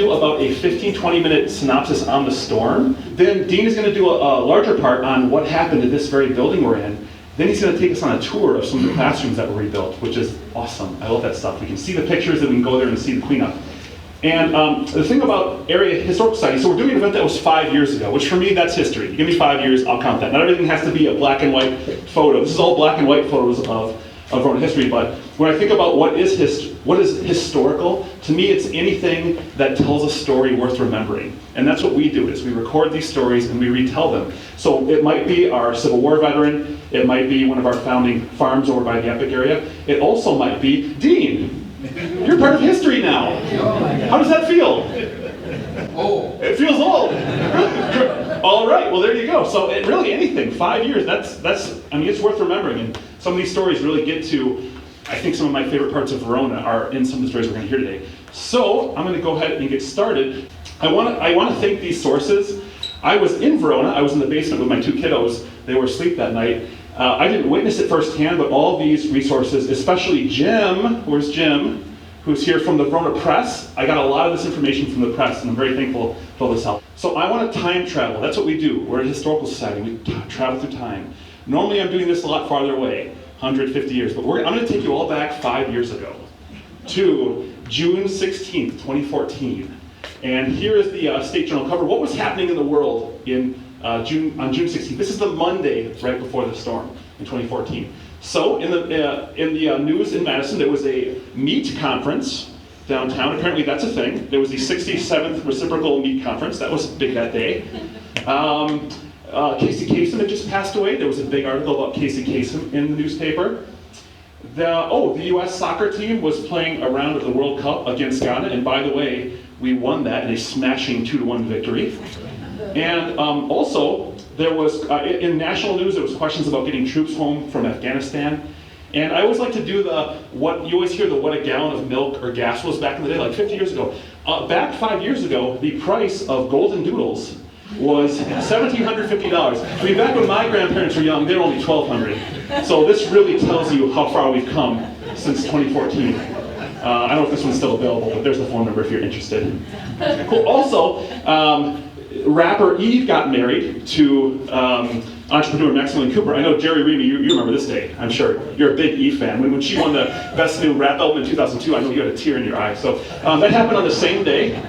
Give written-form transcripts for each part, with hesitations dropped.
do about a 15-20 minute synopsis on the storm. Then Dean is going to do a larger part on what happened to this very building we're in. Then he's going to take us on a tour of some of the classrooms that were rebuilt, which is awesome. I love that stuff. We can see the pictures and we can go there and see the cleanup. And the thing about Area Historical Society, so we're doing an event that was 5 years ago, which for me, that's history. You give me 5 years, I'll count that. Not everything has to be a black and white photo. This is all black and white photos of Verona history, but when I think about what is historical, to me it's anything that tells a story worth remembering. And that's what we do, is we record these stories and we retell them. So it might be our Civil War veteran, it might be one of our founding farms over by the Epic area, it also might be Dean. You're part of history now. How does that feel? Old. It feels old. All right, well there you go. So really anything, 5 years, I mean, it's worth remembering. And some of these stories really get to, I think some of my favorite parts of Verona are in some of the stories we're going to hear today. So I'm going to go ahead and get started. I want to thank these sources. I was in Verona. I was in the basement with my 2 kiddos. They were asleep that night. I didn't witness it firsthand, but all these resources, especially Jim, where's Jim, who's here from the Verona Press. I got a lot of this information from the press, and I'm very thankful for all this help. So I want to time travel. That's what we do. We're a historical society. We travel through time. Normally I'm doing this a lot farther away, 150 years, but I'm going to take you all back 5 years ago to June 16th, 2014. And here is the State Journal cover. What was happening in the world on June 16th? This is the Monday right before the storm in 2014. So in the news in Madison, there was a meat conference downtown. Apparently that's a thing. There was the 67th Reciprocal Meat Conference. That was big that day. Casey Kasem had just passed away. There was a big article about Casey Kasem in the newspaper. The U.S. soccer team was playing a round of the World Cup against Ghana, and by the way, we won that in a smashing 2-1 victory. And also, there was, in national news, there was questions about getting troops home from Afghanistan. And I always like to do what you always hear, what a gallon of milk or gas was back in the day, like 50 years ago. Back 5 years ago, the price of Golden Doodles was $1,750. I mean, back when my grandparents were young, they were only $1,200. So this really tells you how far we've come since 2014. I don't know if this one's still available, but there's the phone number if you're interested. Cool. Also, rapper Eve got married to entrepreneur Maximilian Cooper. I know Jerry Reamy, you remember this day, I'm sure. You're a big Eve fan. When she won the Best New Rap Album in 2002, I know you had a tear in your eye. So that happened on the same day.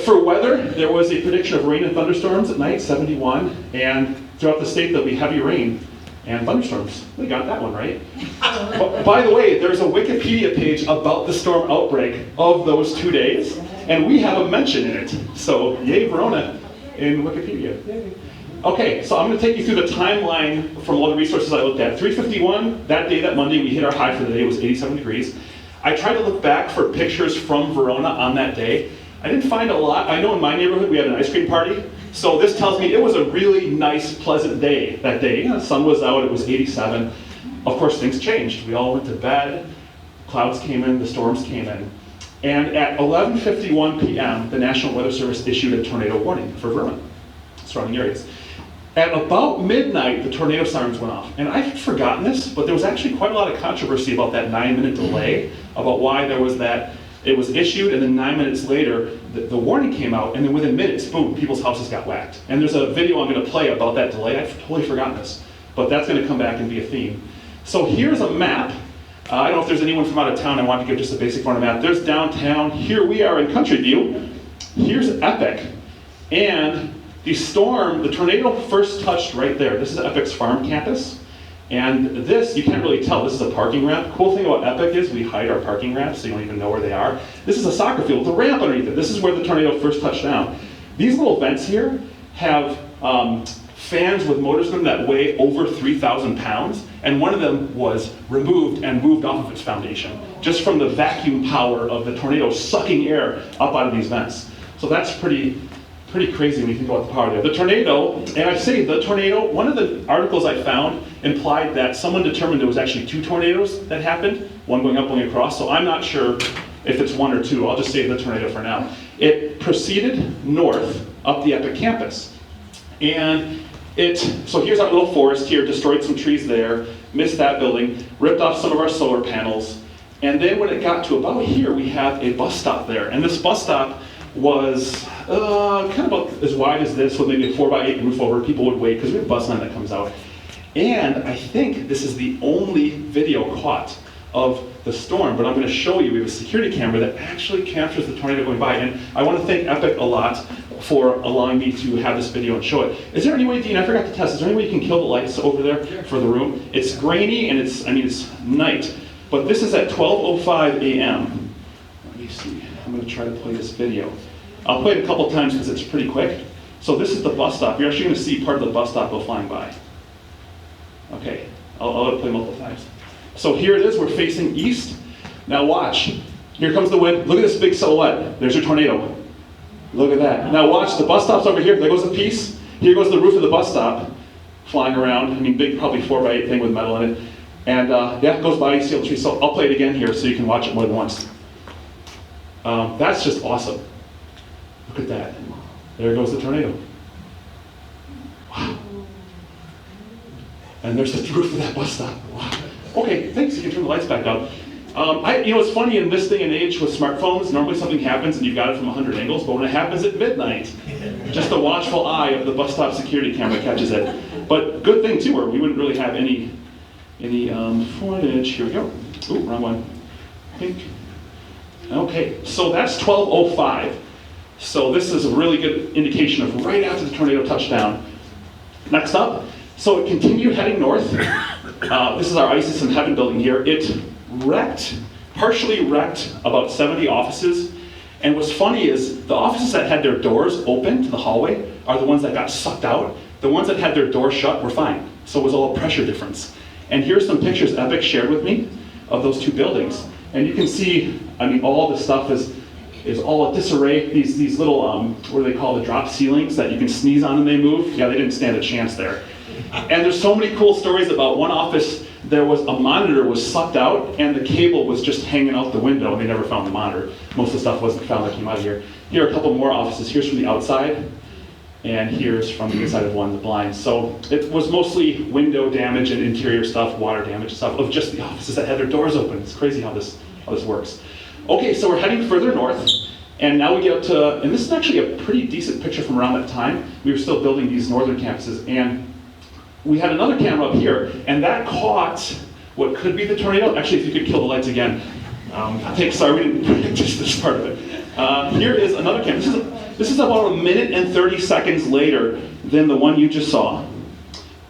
For weather, there was a prediction of rain and thunderstorms at night, 71, and throughout the state there'll be heavy rain and thunderstorms. We got that one right. But by the way, there's a Wikipedia page about the storm outbreak of those 2 days, and we have a mention in it. So yay Verona in Wikipedia. Yay. Okay, so I'm going to take you through the timeline from all the resources I looked at. 3:51, that day, that Monday, we hit our high for the day. It was 87 degrees. I tried to look back for pictures from Verona on that day. I didn't find a lot. I know in my neighborhood we had an ice cream party, so this tells me it was a really nice, pleasant day that day. The sun was out, it was 87. Of course, things changed. We all went to bed, clouds came in, the storms came in. And at 11:51 p.m., the National Weather Service issued a tornado warning for Verona, surrounding areas. At about midnight, the tornado sirens went off. And I had forgotten this, but there was actually quite a lot of controversy about that 9-minute delay, about why there was that. It was issued, and then 9 minutes later, the warning came out, and then within minutes, boom, people's houses got whacked. And there's a video I'm going to play about that delay. I've totally forgotten this, but that's going to come back and be a theme. So here's a map. I don't know if there's anyone from out of town. I want to give just a basic Verona map. There's downtown. Here we are in Country View. Here's Epic. And the storm, the tornado first touched right there. This is Epic's farm campus. And this, you can't really tell, this is a parking ramp. Cool thing about Epic is we hide our parking ramps so you don't even know where they are. This is a soccer field with a ramp underneath it. This is where the tornado first touched down. These little vents here have fans with motors in them that weigh over 3,000 pounds, and one of them was removed and moved off of its foundation, just from the vacuum power of the tornado sucking air up out of these vents. So that's pretty crazy when you think about the power there. The tornado, and I say the tornado, one of the articles I found implied that someone determined there was actually 2 tornadoes that happened, one going up, one across, so I'm not sure if it's 1 or 2. I'll just say the tornado for now. It proceeded north up the Epic campus. And so here's our little forest here, destroyed some trees there, missed that building, ripped off some of our solar panels, and then when it got to about here, we have a bus stop there. And this bus stop was kind of about as wide as this, with maybe a 4x8 roof over. People would wait because we have a bus line that comes out. And I think this is the only video caught of the storm, but I'm going to show you. We have a security camera that actually captures the tornado going by. And I want to thank Epic a lot for allowing me to have this video and show it. Is there any way, Dean, I forgot to test, is there any way you can kill the lights over there for the room? It's grainy and it's night, but this is at 12:05 a.m. Let me see, I'm going to try to play this video. I'll play it a couple times because it's pretty quick. So this is the bus stop. You're actually going to see part of the bus stop go flying by. Okay, I'll let it play multiple times. So here it is, we're facing east. Now watch, here comes the wind. Look at this big silhouette. There's your tornado. Look at that. Now watch, the bus stop's over here. There goes a piece. Here goes the roof of the bus stop, flying around. I mean, big, probably 4x8 thing with metal in it. And yeah, it goes by, you see all the trees. So I'll play it again here so you can watch it more than once. That's just awesome. Look at that. There goes the tornado. Wow. And there's the roof of that bus stop. Wow. Okay, thanks. You can turn the lights back up. It's funny in this day and age with smartphones, normally something happens and you've got it from 100 angles, but when it happens at midnight, just the watchful eye of the bus stop security camera catches it. But good thing too, or we wouldn't really have any footage. Here we go. Ooh, wrong one. Pink. Okay, so that's 12:05. So this is a really good indication of right after the tornado touchdown. Next up, so it continued heading north. This is our ISIS in Heaven building here. It partially wrecked about 70 offices. And what's funny is the offices that had their doors open to the hallway are the ones that got sucked out. The ones that had their doors shut were fine. So it was all a pressure difference. And here's some pictures Epic shared with me of those two buildings. And you can see, I mean, all this stuff is all a disarray. These little, what do they call the drop ceilings that you can sneeze on and they move? Yeah, they didn't stand a chance there. And there's so many cool stories about one office. There was a monitor was sucked out and the cable was just hanging out the window and they never found the monitor. Most of the stuff wasn't found that came out of here. Here are a couple more offices. Here's from the outside and here's from the inside of one, the blinds. So it was mostly window damage and interior stuff, water damage and stuff of just the offices that had their doors open. It's crazy how this works. Okay, so we're heading further north and now we get up to, and this is actually a pretty decent picture from around that time. We were still building these northern campuses and we had another camera up here, and that caught what could be the tornado. Actually, if you could kill the lights again. Sorry, we didn't practice this part of it. Here is another camera. This is about 1 minute and 30 seconds later than the one you just saw.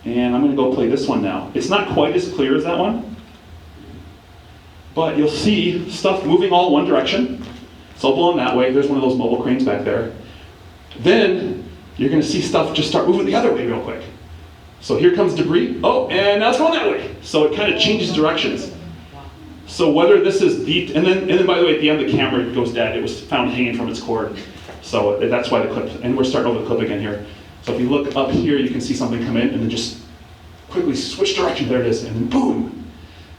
And I'm going to go play this one now. It's not quite as clear as that one, but you'll see stuff moving all one direction. It's all blown that way. There's one of those mobile cranes back there. Then you're going to see stuff just start moving the other way real quick. So here comes debris. Oh, and now it's going that way. So it kind of changes directions. So whether this is deep, and then by the way, at the end the camera goes dead. It was found hanging from its cord. So that's why the clip, and we're starting over the clip again here. So if you look up here, you can see something come in and then just quickly switch direction. There it is, and then boom.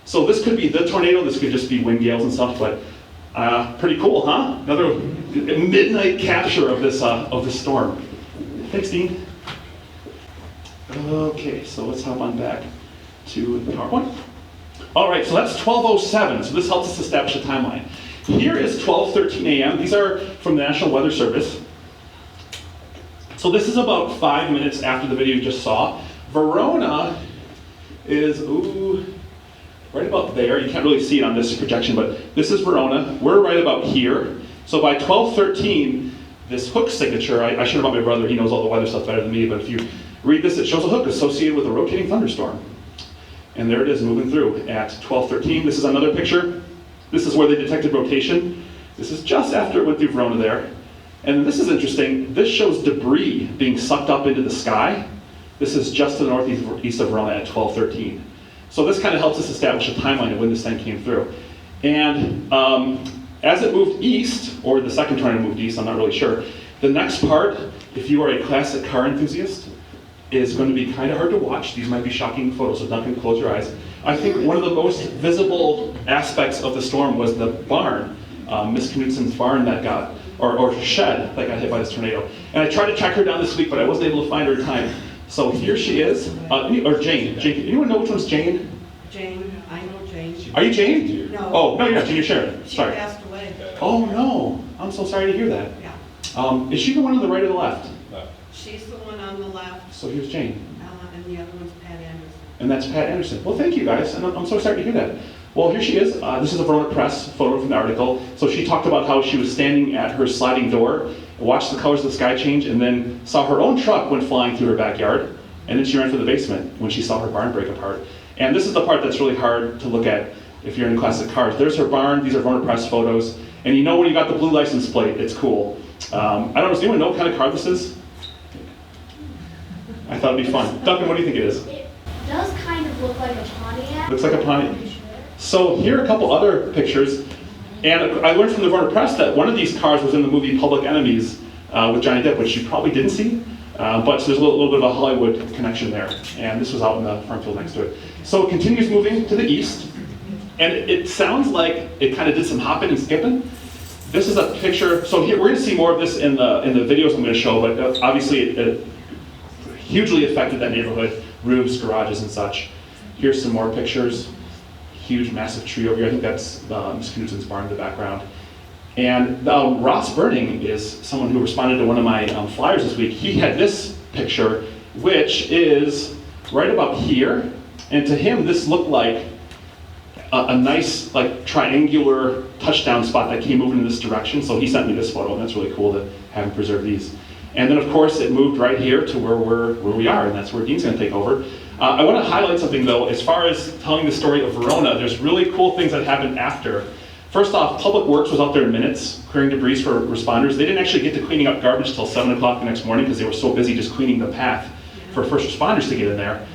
So this could be the tornado. This could just be wind gales and stuff, but pretty cool, huh? Another midnight capture of this storm. Thanks, Dean. Okay, so let's hop on back to the PowerPoint. All right, so that's 12:07, so this helps us establish a timeline. Here is 12:13 a.m. These are from the National Weather Service. So this is about 5 minutes after the video you just saw. Verona is, right about there. You can't really see it on this projection, but this is Verona. We're right about here. So by 12:13, this hook signature, I should have brought my brother, he knows all the weather stuff better than me, but if you read this, it shows a hook associated with a rotating thunderstorm. And there it is moving through at 12:13. This is another picture. This is where they detected rotation. This is just after it went through Verona there. And this is interesting. This shows debris being sucked up into the sky. This is just to the northeast of Verona at 12:13. So this kind of helps us establish a timeline of when this thing came through. And as it moved east, or the second tornado moved east, I'm not really sure, the next part, if you are a classic car enthusiast, is going to be kind of hard to watch. These might be shocking photos, so Duncan, close your eyes. I think one of the most visible aspects of the storm was the barn, Miss Knutsen's barn that got, or shed that got hit by this tornado. And I tried to track her down this week, but I wasn't able to find her in time. So here she is, or Jane. Anyone know which one's Jane? Jane, I know Jane. Are you Jane? No. Oh, no, you're not Jane, you're Sharon. She Sorry. passed away. Oh no, I'm so sorry to hear that. Yeah. Is she the one on the right or the left? She's the one on the left, So here's Jane. and the other one's Pat Anderson. And that's Pat Anderson. Well, thank you guys, and I'm so sorry to hear that. Well, here she is. This is a Verona Press photo from the article. So she talked about how she was standing at her sliding door, watched the colors of the sky change, and then saw her own truck went flying through her backyard, and then she ran for the basement when she saw her barn break apart. And this is the part that's really hard to look at if you're in classic cars. There's her barn. These are Verona Press photos. And you know when you got the blue license plate, it's cool. I don't know, does anyone know what kind of car this is? I thought it'd be fun. Duncan, what do you think it is? It does kind of look like a Pontiac. Looks like a Pontiac. So here are a couple other pictures. And I learned from the Verona Press that one of these cars was in the movie Public Enemies with Johnny Depp, which you probably didn't see. But so there's a little bit of a Hollywood connection there. And this was out in the farm field next to it. So it continues moving to the east. And it sounds like it kind of did some hopping and skipping. This is a picture. So here, we're going to see more of this in the videos I'm going to show. But obviously it hugely affected that neighborhood, roofs, garages, and such. Here's some more pictures. Huge, massive tree over here. I think that's Ms. Knutson's barn in the background. And Ross Burning is someone who responded to one of my flyers this week. He had this picture, which is right about here. And to him, this looked like a nice, like, triangular touchdown spot that came moving in this direction. So he sent me this photo, and that's really cool to have him preserve these. And then, of course, it moved right here to where we are, and that's where Dean's going to take over. I want to highlight something, though. As far as telling the story of Verona, there's really cool things that happened after. First off, Public Works was out there in minutes, clearing debris for responders. They didn't actually get to cleaning up garbage until 7 o'clock the next morning because they were so busy just cleaning the path for first responders to get in there.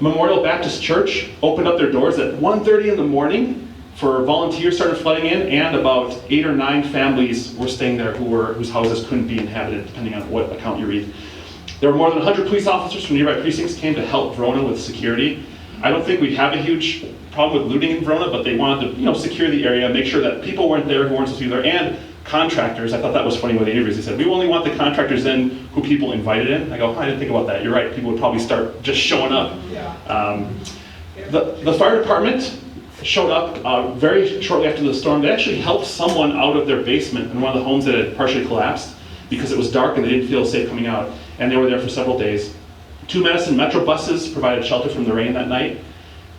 Memorial Baptist Church opened up their doors at 1:30 in the morning for volunteers started flooding in, and about 8 or 9 families were staying there whose houses couldn't be inhabited, depending on what account you read. There were more than 100 police officers from nearby precincts came to help Verona with security. I don't think we'd have a huge problem with looting in Verona, but they wanted to, secure the area, make sure that people weren't there who weren't supposed to be there, and contractors. I thought that was funny with the interviews. They said, we only want the contractors in who people invited in. I go, I didn't think about that. You're right. People would probably start just showing up. The fire department showed up very shortly after the storm. They actually helped someone out of their basement in one of the homes that had partially collapsed because it was dark and they didn't feel safe coming out. And they were there for several days. 2 Madison Metro buses provided shelter from the rain that night.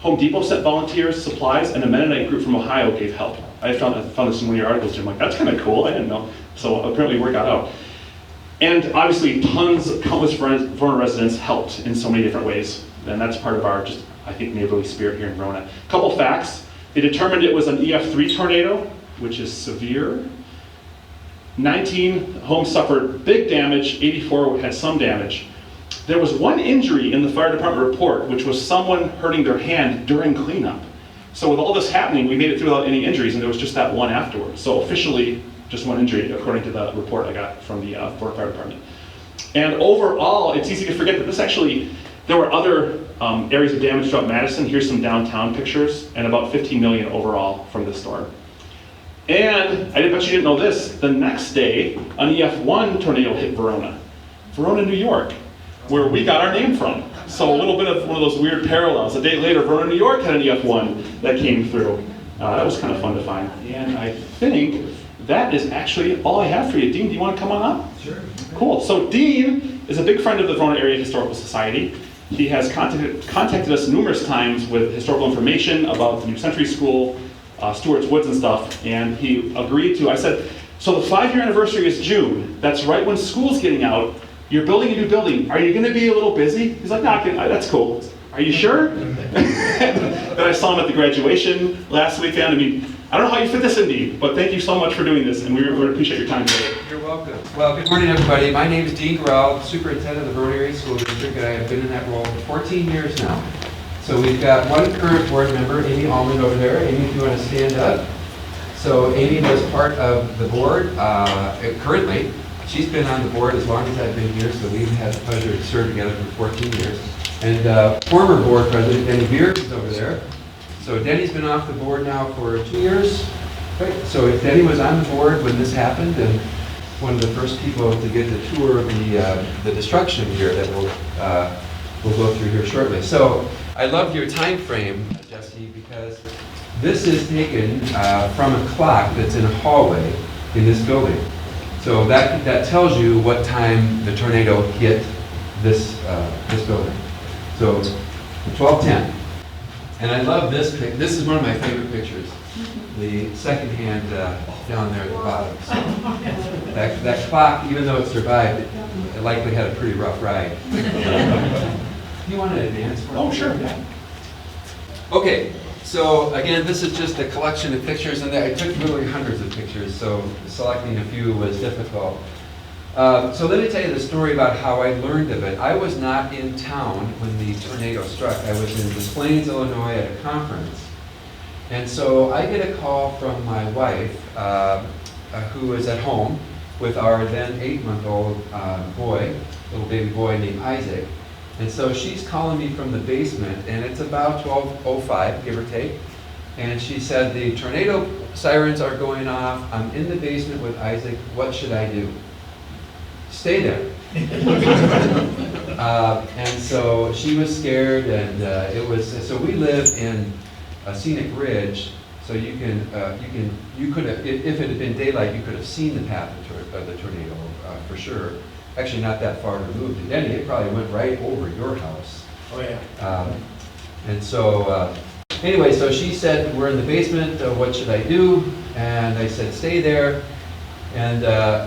Home Depot sent volunteers, supplies, and a Mennonite group from Ohio gave help. I found this in one of your articles, Jim. Like, that's kind of cool. I didn't know. So apparently it worked out. And obviously, countless Verona residents helped in so many different ways. And that's part of our, neighborly spirit here in Verona. A couple facts. They determined it was an EF3 tornado, which is severe. 19 homes suffered big damage, 84 had some damage. There was 1 injury in the fire department report, which was someone hurting their hand during cleanup. So with all this happening, we made it through without any injuries, and there was just that one afterwards. So officially, just 1 injury, according to the report I got from the Fort Fire Department. And overall, it's easy to forget that there were other areas of damage throughout Madison. Here's some downtown pictures, and about 15 million overall from this storm. And I bet you didn't know this, the next day, an EF1 tornado hit Verona, New York, where we got our name from. So a little bit of one of those weird parallels. A day later, Verona, New York had an EF1 that came through. That was kind of fun to find. And I think that is actually all I have for you. Dean, do you want to come on up? Sure. Cool. So Dean is a big friend of the Verona Area Historical Society. He has contacted us numerous times with historical information about the New Century School, Stewart's Woods and stuff, and he agreed to, I said, so the 5-year anniversary is June. That's right when school's getting out. You're building a new building. Are you going to be a little busy? He's like, no, that's cool. Are you sure? Then I saw him at the graduation last weekend. I mean, I don't know how you fit this in, Dean, but thank you so much for doing this, and we really appreciate your time today. You're welcome. Well, good morning, everybody. My name is Dean Gorrell, superintendent of the Verona Area School District, and I have been in that role for 14 years now. So we've got one current board member, Amy Allman, over there. Amy, if you want to stand up. So Amy was part of the board currently. She's been on the board as long as I've been here, so we've had the pleasure to serve together for 14 years. And former board president, Denny Beard, is over there. So Denny's been off the board now for 2 years. Right. So if Denny was on the board when this happened, and one of the first people to get the tour of the destruction here that we'll go through here shortly. So I love your time frame, Jesse, because this is taken from a clock that's in a hallway in this building. So that tells you what time the tornado hit this building. So 12:10. And I love this pic. This is one of my favorite pictures. The second hand down there at the bottom. So that clock, even though it survived, it likely had a pretty rough ride. You want to advance? Oh, sure. Okay, so again, this is just a collection of pictures, and I took literally hundreds of pictures, so selecting a few was difficult. So let me tell you the story about how I learned of it. I was not in town when the tornado struck. I was in Des Plaines, Illinois at a conference. And so I get a call from my wife, who was at home with our then 8-month-old boy, little baby boy named Isaac. And so she's calling me from the basement, and it's about 12:05, give or take. And she said, the tornado sirens are going off. I'm in the basement with Isaac. What should I do? Stay there. And so she was scared, and so we live in a scenic ridge, so you could have, if it had been daylight, you could have seen the path of the tornado for sure. Actually, not that far removed. Denny, it probably went right over your house. Oh, yeah. And so, anyway, so she said, we're in the basement, what should I do? And I said, stay there. And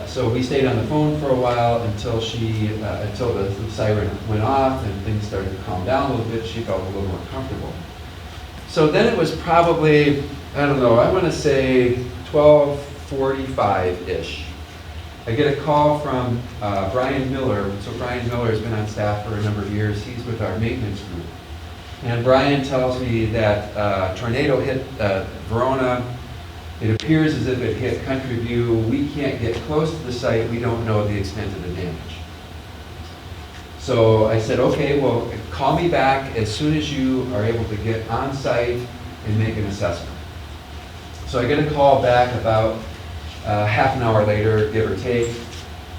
so we stayed on the phone for a while until until the siren went off and things started to calm down a little bit. She felt a little more comfortable. So then it was probably, I don't know, I want to say 12:45-ish. I get a call from Brian Miller. So Brian Miller has been on staff for a number of years. He's with our maintenance group. And Brian tells me that tornado hit Verona. It appears as if it hit Country View. We can't get close to the site. We don't know the extent of the damage. So I said, okay, well, call me back as soon as you are able to get on site and make an assessment. So I get a call back about half an hour later, give or take,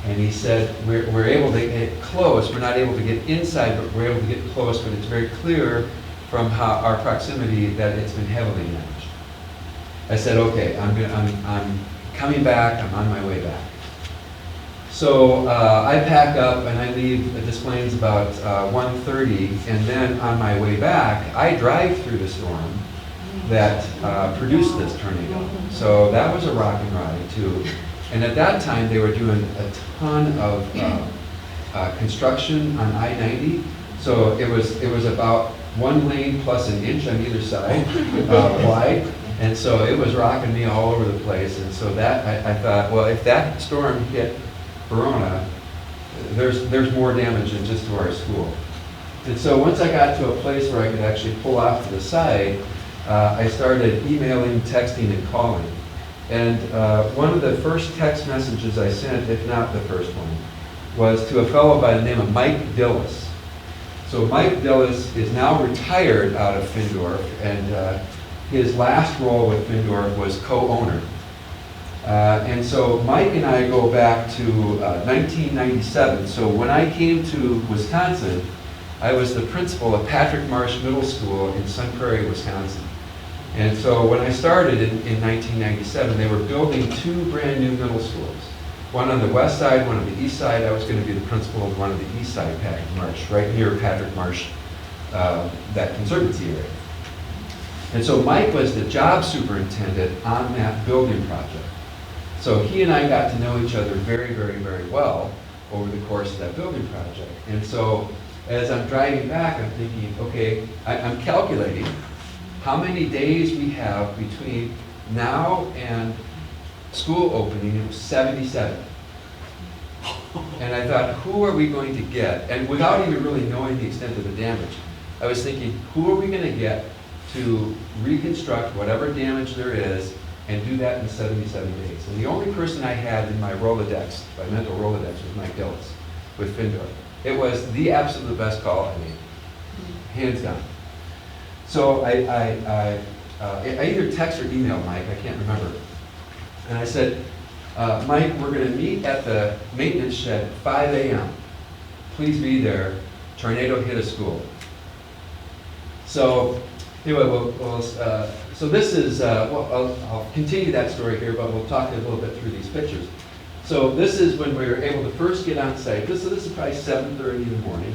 and he said, we're able to get close. We're not able to get inside, but we're able to get close, but it's very clear from our proximity that it's been heavily damaged. I said, okay, I'm coming back, I'm on my way back. So I pack up and I leave Des Plaines about 1:30, and then on my way back, I drive through the storm that produced this tornado. So that was a rock and ride too. And at that time, they were doing a ton of construction on I-90. So it was about 1 lane plus an inch on either side wide. And so it was rocking me all over the place. And so that, I thought, well, if that storm hit Verona, there's more damage than just to our school. And so once I got to a place where I could actually pull off to the side, I started emailing, texting, and calling. And one of the first text messages I sent, if not the first one, was to a fellow by the name of Mike Dillis. So Mike Dillis is now retired out of Findorff, and his last role with Findorff was co-owner. And so Mike and I go back to 1997. So when I came to Wisconsin, I was the principal of Patrick Marsh Middle School in Sun Prairie, Wisconsin. And so when I started in 1997, they were building 2 brand new middle schools. One on the west side, one on the east side. I was going to be the principal of one on the east side, Patrick Marsh, right near Patrick Marsh, that conservancy area. And so Mike was the job superintendent on that building project. So he and I got to know each other very, very, very well over the course of that building project. And so as I'm driving back, I'm thinking, okay, I'm calculating how many days we have between now and school opening. It was 77. And I thought, who are we going to get? And without even really knowing the extent of the damage, I was thinking, who are we going to get to reconstruct whatever damage there is and do that in 77 days? And the only person I had in my Rolodex, my mental Rolodex, was Mike Dillis with Findorff. It was the absolute best call I made, hands down. So I either text or emailed Mike, I can't remember. And I said, Mike, we're going to meet at the maintenance shed at 5 a.m. Please be there. Tornado hit a school. So anyway, so this is, I'll continue that story here, but we'll talk a little bit through these pictures. So this is when we were able to first get on site. This is probably 7:30 in the morning.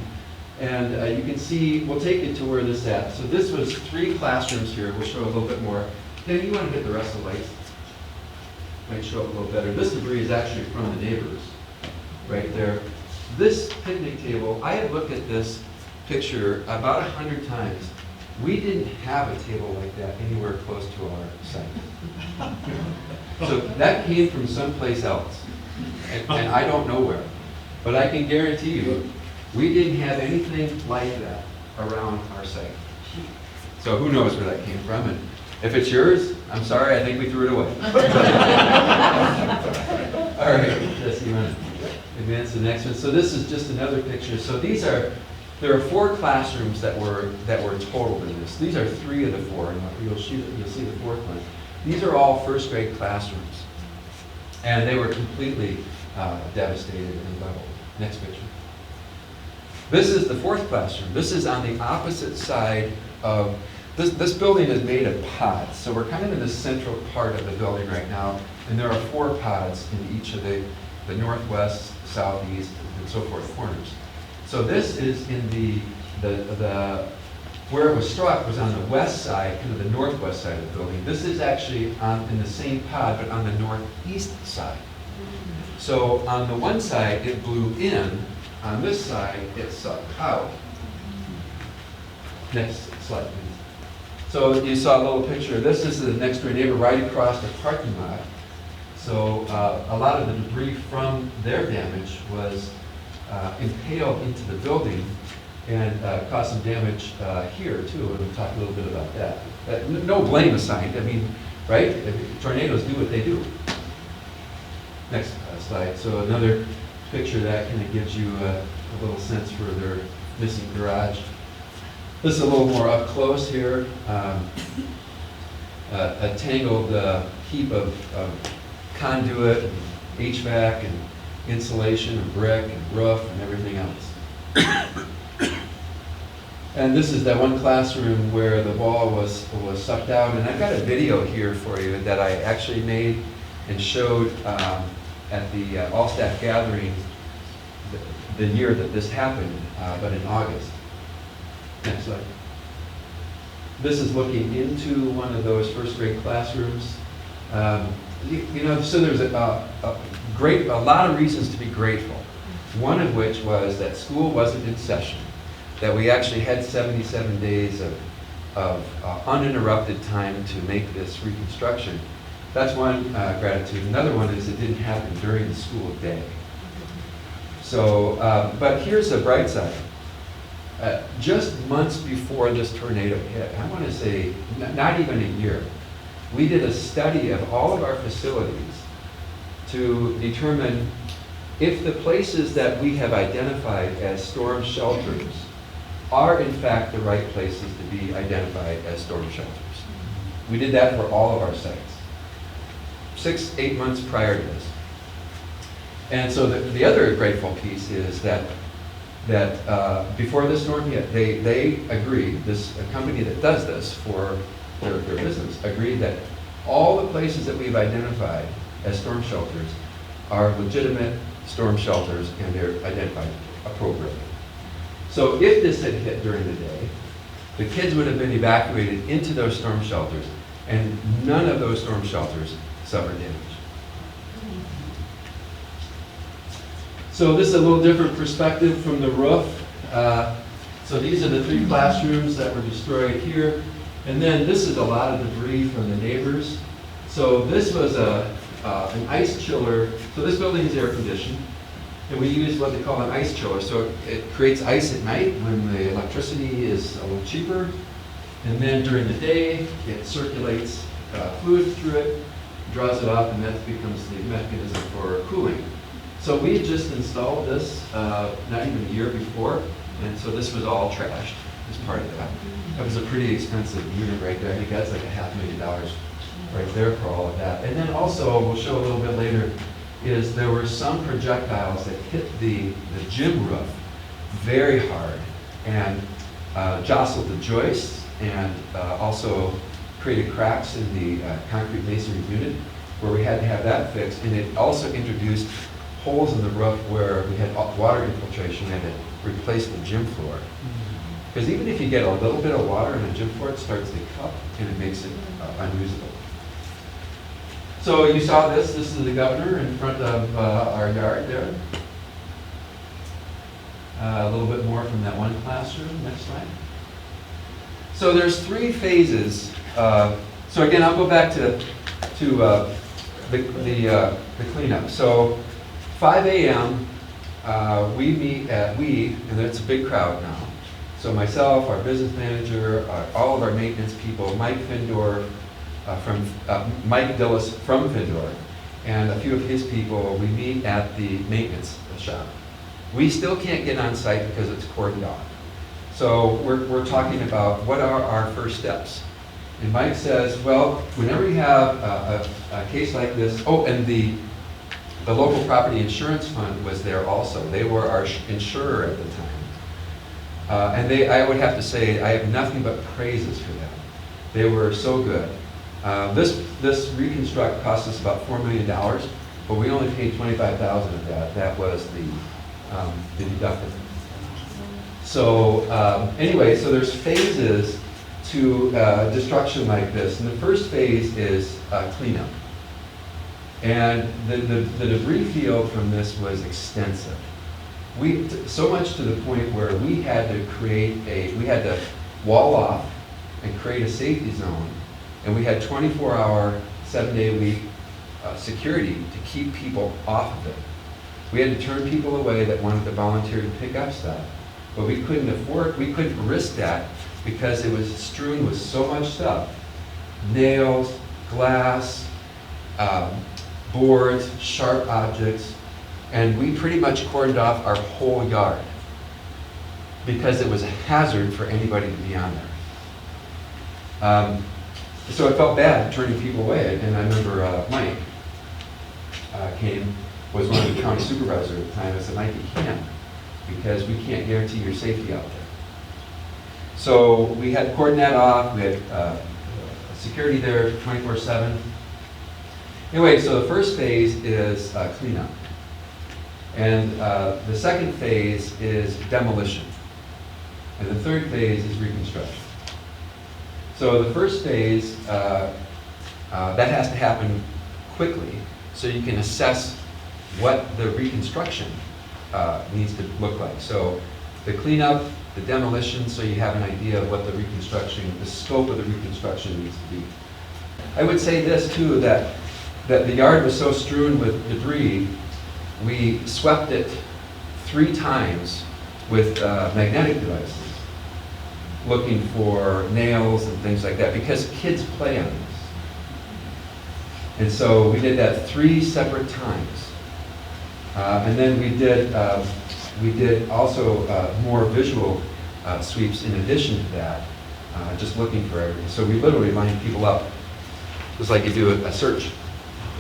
And you can see, we'll take you to where this is at. So this was 3 classrooms here. We'll show a little bit more. Then you want to hit the rest of the lights. Might show up a little better. This debris is actually from the neighbors, right there. This picnic table, I had looked at this picture about 100 times. We didn't have a table like that anywhere close to our site. So that came from someplace else, and I don't know where. But I can guarantee you, we didn't have anything like that around our site. So who knows where that came from? And if it's yours, I'm sorry, I think we threw it away. All right, Jesse, you want to advance to the next one? So this is just another picture. So there are 4 classrooms that were totaled in this. These are 3 of the 4, and you'll see the 4th one. These are all first grade classrooms, and they were completely devastated and leveled. Next picture. This is the 4th classroom. This is on the opposite side of, this building is made of pods. So we're kind of in the central part of the building right now, and there are 4 pods in each of the northwest, southeast, and so forth corners. So this is in the where it was struck was on the west side, kind of the northwest side of the building. This is actually in the same pod, but on the northeast side. So on the one side, it blew in. On this side, it sucked out. Next slide, please. So you saw a little picture. This is the next door neighbor right across the parking lot. So a lot of the debris from their damage was impaled into the building and caused some damage here too, and we'll talk a little bit about that. No blame assigned, I mean, right? Tornadoes do what they do. Next slide. So another picture that kind of gives you a little sense for their missing garage. This is a little more up close here. A tangled heap of conduit, and HVAC, and insulation, and brick, and roof, and everything else. And this is that one classroom where the wall was sucked out. And I've got a video here for you that I actually made and showed at the all-staff gathering the year that this happened, but in August. Next slide. This is looking into one of those first grade classrooms. So there's a lot of reasons to be grateful. One of which was that school wasn't in session, that we actually had 77 days of uninterrupted time to make this reconstruction. That's one gratitude. Another one is it didn't happen during the school day. So, but here's the bright side. Just months before this tornado hit, I want to say not even a year, we did a study of all of our facilities to determine if the places that we have identified as storm shelters are in fact the right places to be identified as storm shelters. We did that for all of our sites, 6-8 months prior to this. And so the other grateful piece is that before the storm hit, they agreed, a company that does this for their business, agreed that all the places that we've identified as storm shelters are legitimate storm shelters and they're identified appropriately. So if this had hit during the day, the kids would have been evacuated into those storm shelters and none of those storm shelters suffered damage. So this is a little different perspective from the roof. So these are the 3 classrooms that were destroyed here. And then this is a lot of debris from the neighbors. So this was an ice chiller. So this building is air conditioned. And we use what they call an ice chiller. So it creates ice at night when the electricity is a little cheaper. And then during the day, it circulates fluid through it, draws it up, and that becomes the mechanism for cooling. So we had just installed this not even a year before, and so this was all trashed as part of that. That was a pretty expensive unit right there. I think that's like $500,000 right there for all of that. And then also, we'll show a little bit later, is there were some projectiles that hit the gym roof very hard and jostled the joists and also created cracks in the concrete masonry unit. where we had to have that fixed, and it also introduced holes in the roof where we had water infiltration. We had to replace the gym floor. Because even if you get a little bit of water in a gym floor, it starts to cup and it makes it unusable. So you saw this. This is the governor in front of our yard there. A little bit more from that one classroom. Next slide. So there's 3 phases. So again, I'll go back to the cleanup. So 5 a.m. We meet at and it's a big crowd now. So myself, our business manager, all of our maintenance people, Mike Findorff Mike Dillis from Findorff, and a few of his people, we meet at the maintenance shop. We still can't get on site because it's cordoned off. So we're talking about what are our first steps. And Mike says, well, whenever you have a case like this, oh, and the local property insurance fund was there also. They were our insurer at the time. And I would have to say, I have nothing but praises for them. They were so good. This reconstruct cost us about $4 million, but we only paid $25,000 of that. That was the deductible. So anyway, so there's phases to destruction like this. And the first phase is cleanup. And the debris field from this was extensive. So much to the point where we had to wall off and create a safety zone. And we had 24-hour, 7-day-a-week security to keep people off of it. We had to turn people away that wanted to volunteer to pick up stuff. But we couldn't risk that because it was strewn with so much stuff. Nails, glass, boards, sharp objects. And we pretty much cordoned off our whole yard because it was a hazard for anybody to be on there. So I felt bad turning people away. And I remember Mike was one of the county supervisors at the time. I said, Mike, you can't, because we can't guarantee your safety out there. So we had to cordon that off. We had security there 24/7. Anyway, so the first phase is cleanup. And the second phase is demolition. And the third phase is reconstruction. So the first phase, that has to happen quickly so you can assess what the reconstruction needs to look like. So the cleanup, the demolition, so you have an idea of what the scope of the reconstruction needs to be. I would say this too, that the yard was so strewn with debris, we swept it 3 times with magnetic devices, looking for nails and things like that, because kids play on this. And so we did that 3 separate times. And then we did also more visual sweeps in addition to that, just looking for everything. So we literally lined people up, just like you do a search.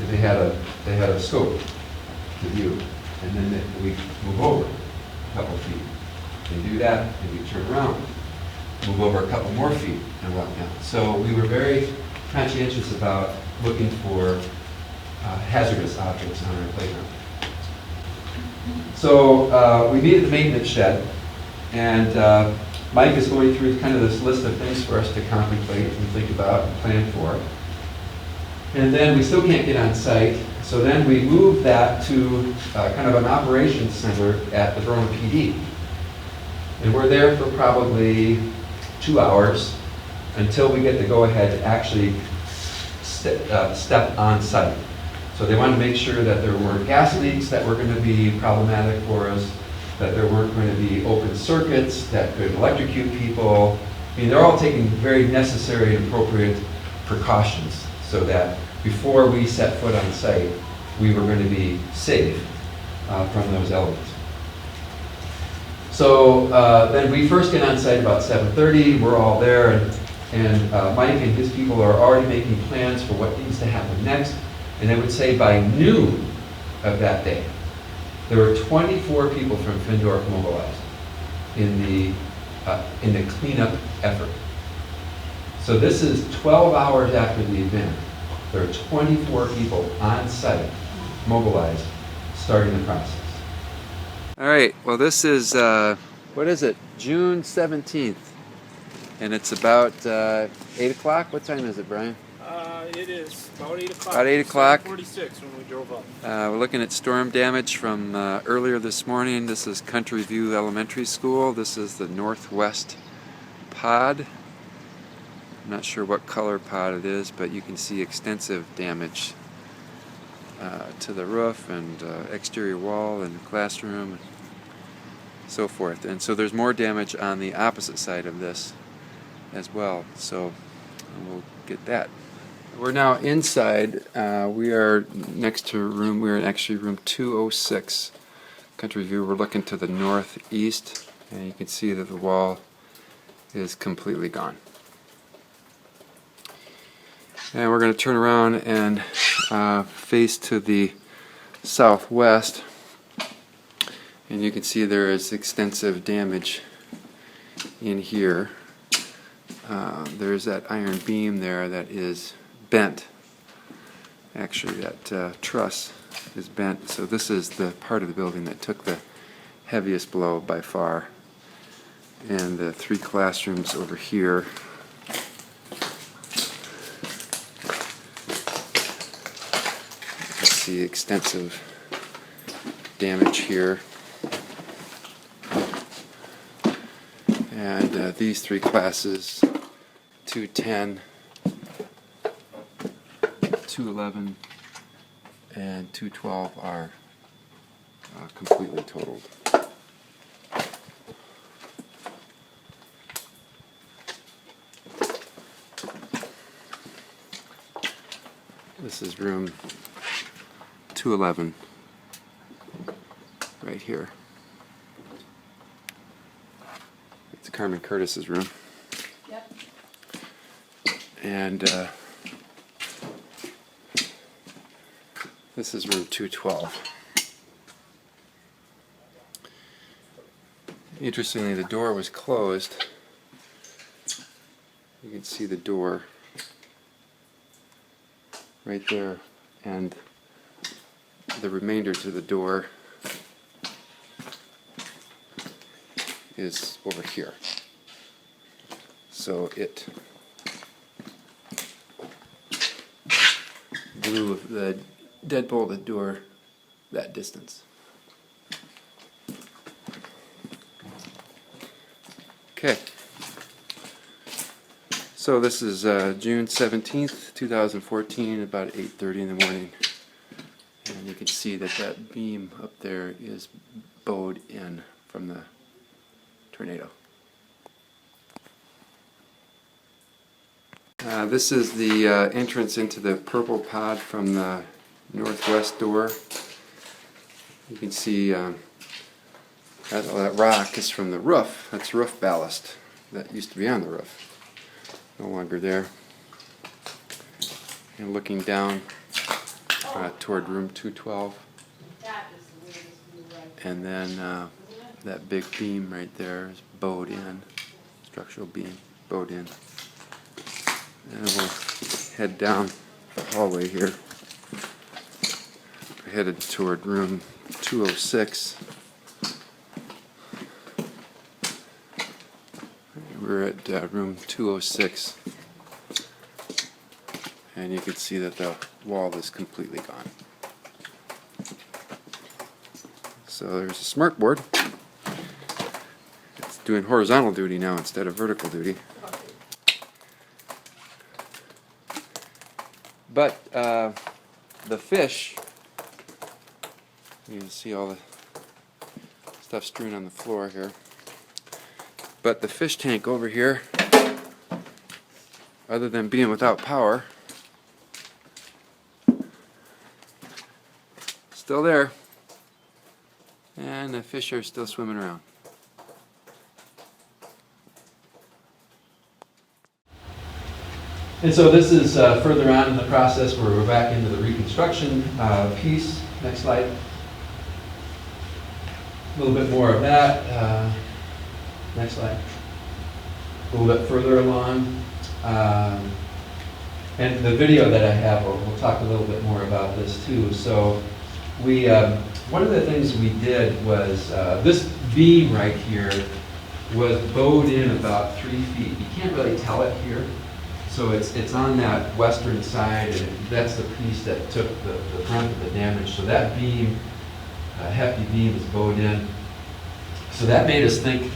They had a scope to view, and then we move over a couple feet. They do that, and we turn around, move over a couple more feet, and walk down. So we were very conscientious about looking for hazardous objects on our playground. So we meet at the maintenance shed, and Mike is going through kind of this list of things for us to contemplate and think about and plan for. And then we still can't get on site, so then we move that to kind of an operations center at the Verona PD. And we're there for probably 2 hours until we get the go-ahead to actually step on site. So they wanted to make sure that there weren't gas leaks that were going to be problematic for us, that there weren't going to be open circuits that could electrocute people. I mean, they're all taking very necessary and appropriate precautions so that before we set foot on site, we were going to be safe from those elements. So then we first get on site about 7:30. We're all there, and Mike and his people are already making plans for what needs to happen next. And I would say by noon of that day, there were 24 people from Findorff mobilized in the cleanup effort. So this is 12 hours after the event, There are 24 people on site, mobilized, starting the process. All right, well this is, what is it, June 17th, and it's about 8 o'clock? What time is it, Brian? It is about 8 o'clock. About 8 o'clock. 46 when we drove up. We're looking at storm damage from earlier this morning. This is Country View Elementary School. This is the northwest pod. I'm not sure what color pod it is, but you can see extensive damage to the roof and exterior wall and the classroom and so forth. And so there's more damage on the opposite side of this as well. So we'll get that. We're now inside. We are next to we're in actually room 206. Country View. We're looking to the northeast, and you can see that the wall is completely gone. And we're going to turn around and face to the southwest, and you can see there is extensive damage in here. There's that iron beam there that is bent. Actually, that truss is bent, so this is the part of the building that took the heaviest blow by far. And the 3 classrooms over here. You see extensive damage here. And these 3 classes, 210, 211, and 212 are completely totaled. This is room 211, right here. It's Carmen Curtis's room. Yep. And this is room 212. Interestingly, the door was closed. You can see the door right there, and the remainder to the door is over here. So it blew the deadbolted door that distance. Okay. So this is June 17th, 2014, about 8:30 in the morning. And you can see that that beam up there is bowed in from the tornado. This is the entrance into the purple pod from the northwest door. You can see that rock is from the roof. That's roof ballast that used to be on the roof. No longer there. And looking down toward room 212. And then that big beam right there is bowed in, structural beam bowed in. And we'll head down the hallway here. We're headed toward room 206. We're at room 206, and you can see that the wall is completely gone. So there's a smart board. It's doing horizontal duty now instead of vertical duty. But the fish, you can see all the stuff strewn on the floor here. But the fish tank over here, other than being without power, still there, and the fish are still swimming around. And so this is further on in the process where we're back into the reconstruction piece. Next slide. A little bit more of that. Next slide. A little bit further along. And the video that I have, we'll talk a little bit more about this too. So we, one of the things we did was, this beam right here was bowed in about 3 feet. You can't really tell it here. So it's on that western side, and that's the piece that took the brunt of the damage. So that beam, hefty beam, is bowed in. So that made us think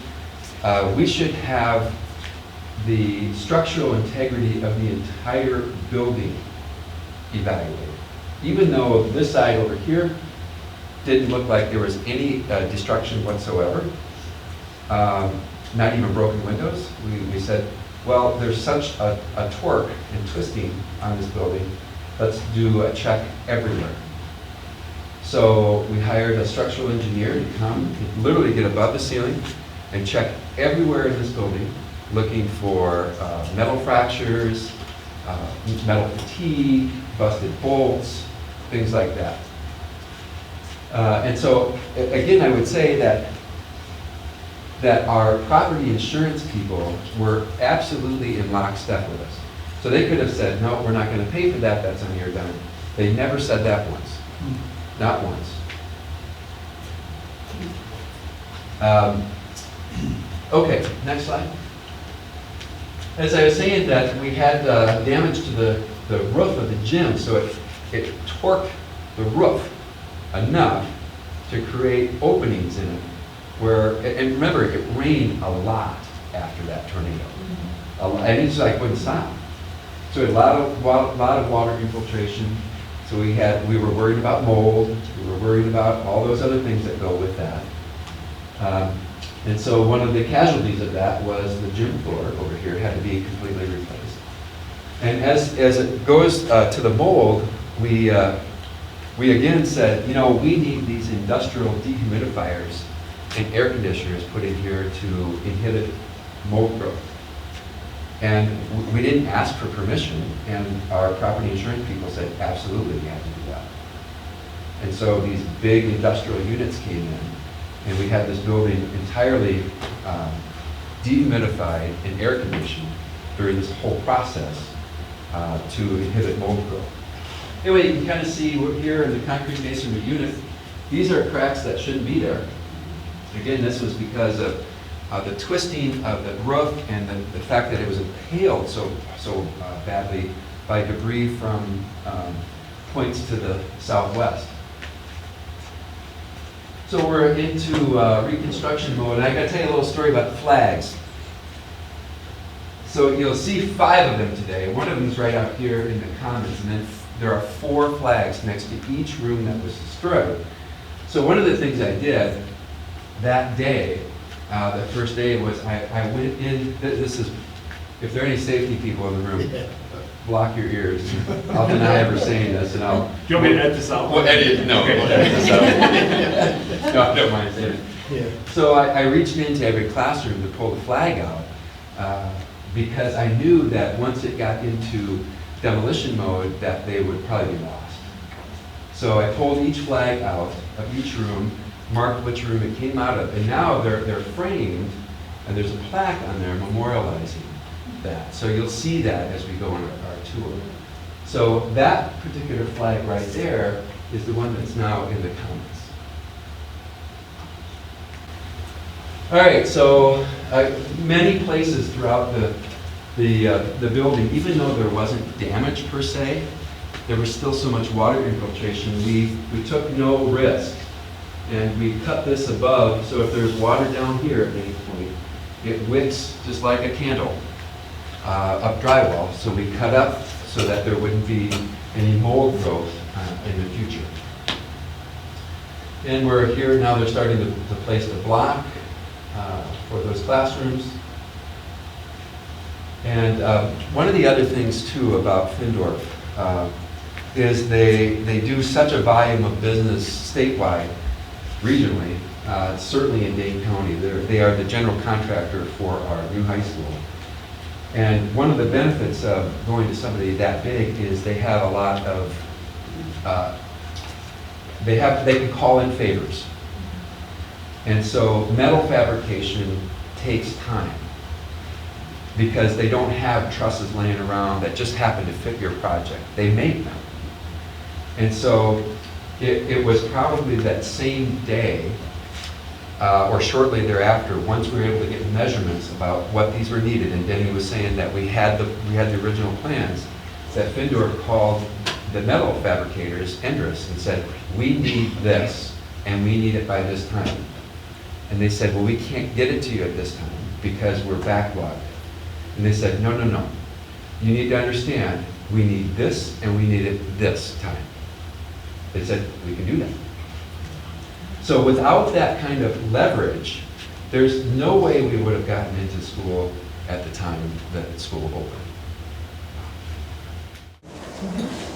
we should have the structural integrity of the entire building evaluated. Even though this side over here didn't look like there was any destruction whatsoever, not even broken windows, we said, well, there's such a torque and twisting on this building, let's do a check everywhere. So we hired a structural engineer to come, literally get above the ceiling and check everywhere in this building, looking for metal fractures, metal fatigue, busted bolts, things like that. And so, again, I would say that our property insurance people were absolutely in lockstep with us. So they could have said, no, we're not going to pay for that, that's on your dime. They never said that once. Not once. Okay, next slide. As I was saying, that we had damage to the roof of the gym, so it torqued the roof enough to create openings in it. And remember, it rained a lot after that tornado. And it's like wouldn't stop. So a lot of water infiltration. So we were worried about mold. We were worried about all those other things that go with that. And so one of the casualties of that was the gym floor over here had to be completely replaced. And as it goes to the mold, we again said, you know, we need these industrial dehumidifiers and air conditioners put in here to inhibit mold growth. And we didn't ask for permission, and our property insurance people said, absolutely, we have to do that. And so these big industrial units came in, and we had this building entirely dehumidified and air conditioned during this whole process to inhibit mold growth. Anyway, you can kind of see here in the concrete masonry unit, these are cracks that shouldn't be there. Again, this was because of the twisting of the roof and the fact that it was impaled so badly by debris from points to the southwest. So we're into reconstruction mode, and I got to tell you a little story about the flags. So you'll see 5 of them today. One of them is right out here in the commons, and then there are 4 flags next to each room that was destroyed. So one of the things I did that day, the first day, was I went in. This is, if there are any safety people in the room, block your ears. I'll deny ever saying this, and I'll. Do you want me to edit this out? Well, edit, no. Okay. We'll edit this out. No, I don't mind saying it. Yeah. So I reached into every classroom to pull the flag out because I knew that once it got into demolition mode, that they would probably be lost. So I pulled each flag out of each room, marked which room it came out of, and now they're framed, and there's a plaque on there memorializing that. So you'll see that as we go on our tour. So that particular flag right there is the one that's now in the commons. All right, so many places throughout the building, even though there wasn't damage per se, there was still so much water infiltration. We took no risk. And we cut this above, so if there's water down here at any point, it wicks just like a candle up drywall. So we cut up so that there wouldn't be any mold growth in the future. And we're here now, they're starting to place the block for those classrooms. And one of the other things too about Findorff is they do such a volume of business statewide, regionally, certainly in Dane County. They are the general contractor for our new high school. And one of the benefits of going to somebody that big is they have a lot of, they can call in favors. And so metal fabrication takes time. because they don't have trusses laying around that just happen to fit your project. They make them. And so it was probably that same day or shortly thereafter, once we were able to get measurements about what these were needed, and Denny was saying that we had the original plans, that Findorff called the metal fabricators, Endress, and said, we need this, and we need it by this time. And they said, well, we can't get it to you at this time because we're backlogged. And they said, no, no, no. You need to understand, we need this, and we need it this time. They said, we can do that. So without that kind of leverage, there's no way we would have gotten into school at the time that school opened.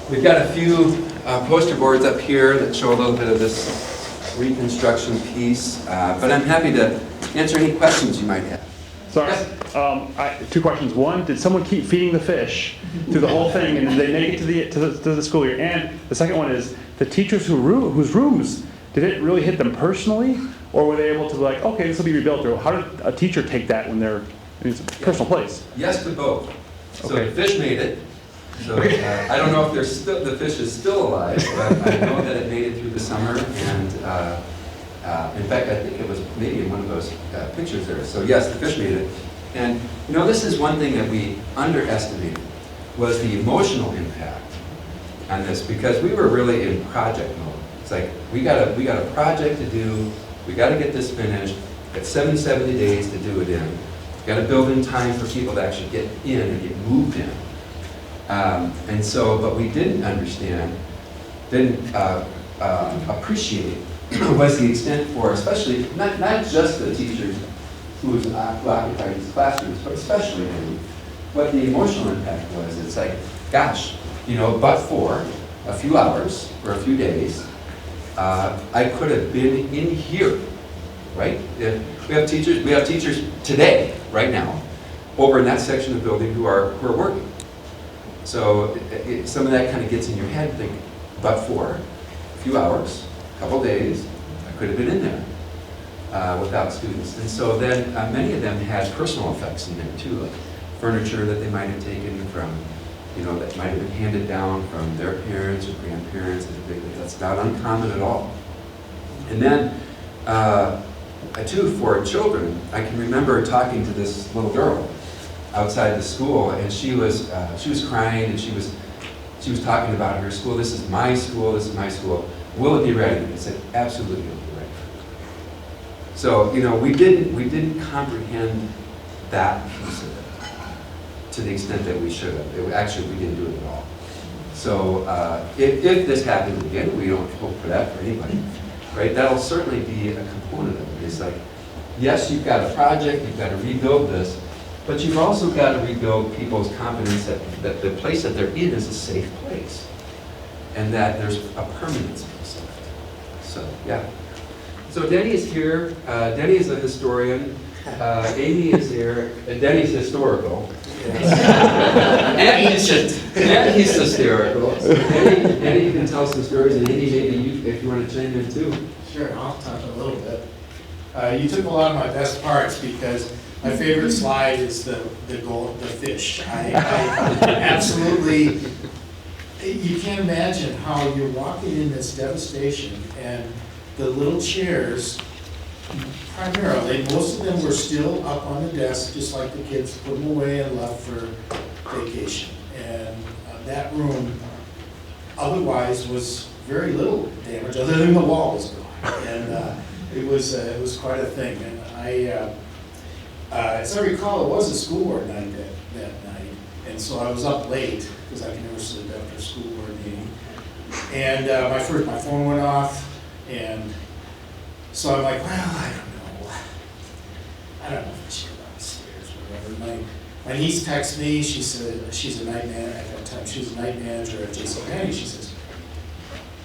We've got a few poster boards up here that show a little bit of this reconstruction piece, but I'm happy to answer any questions you might have. Sorry, Yes. two questions. One, did someone keep feeding the fish through the whole thing, and did they make it to the school year? And the second one is, the teachers whose rooms, did it really hit them personally, or were they able to like, okay, this will be rebuilt, or how did a teacher take that when they're, it's a personal place? Yes to both. So Okay. the fish made it. So I don't know if the fish is still alive, but I know that it made it through the summer, and in fact, I think it was maybe in one of those pictures there. So yes, the fish made it. And you know, this is one thing that we underestimated, was the emotional impact on this, because we were really in project mode. It's like, we got a project to do, we got to get this finished, got 70 days to do it in, got to build in time for people to actually get in and get moved in. And so, but we didn't understand, didn't appreciate was the extent for, especially, not just the teachers who occupied these classrooms, but especially what the emotional impact was. It's like, gosh, you know, but for a few hours or a few days, I could have been in here, right? We have teachers today, right now, over in that section of the building who are working. So some of that kind of gets in your head, think, but for a few hours, a couple days, I could have been in there without students. And so then many of them had personal effects in there too, like furniture that they might have taken from, you know, that might have been handed down from their parents or grandparents. That's not uncommon at all. And then, too, for children, I can remember talking to this little girl outside the school, and she was crying, and she was talking about her school. This is my school. This is my school. Will it be ready? I said, absolutely, it'll be ready. So, you know, we didn't comprehend that piece of it to the extent that we should have. Actually, we didn't do it at all. So, if this happens again, we don't hope for that for anybody, right? That'll certainly be a component of it. It's like, yes, you've got a project, you've got to rebuild this, but you've also got to rebuild people's confidence that the place that they're in is a safe place, and that there's a permanence piece of it. So, yeah. So Denny is here. Denny is a historian. Amy is here. Denny's historical. And he's hysterical. So Denny, you can tell some stories, and Amy, maybe you, if you want to chime in too. Sure, I'll touch a little bit. You took a lot of my best parts because my favorite slide is the fish. I absolutely, you can't imagine how you're walking in this devastation, and the little chairs, primarily, most of them were still up on the desk, just like the kids put them away and left for vacation. And that room otherwise was very little damage, other than the wall was gone. And it was quite a thing. And as I recall, it was a school board night that night. And so I was up late, because I can never sleep after a school board meeting. And my phone went off, and so I'm like, well, I don't know if I should go downstairs or whatever. My niece texts me. She said she's a night manager at that time. She was a night manager at JCPenney. She says,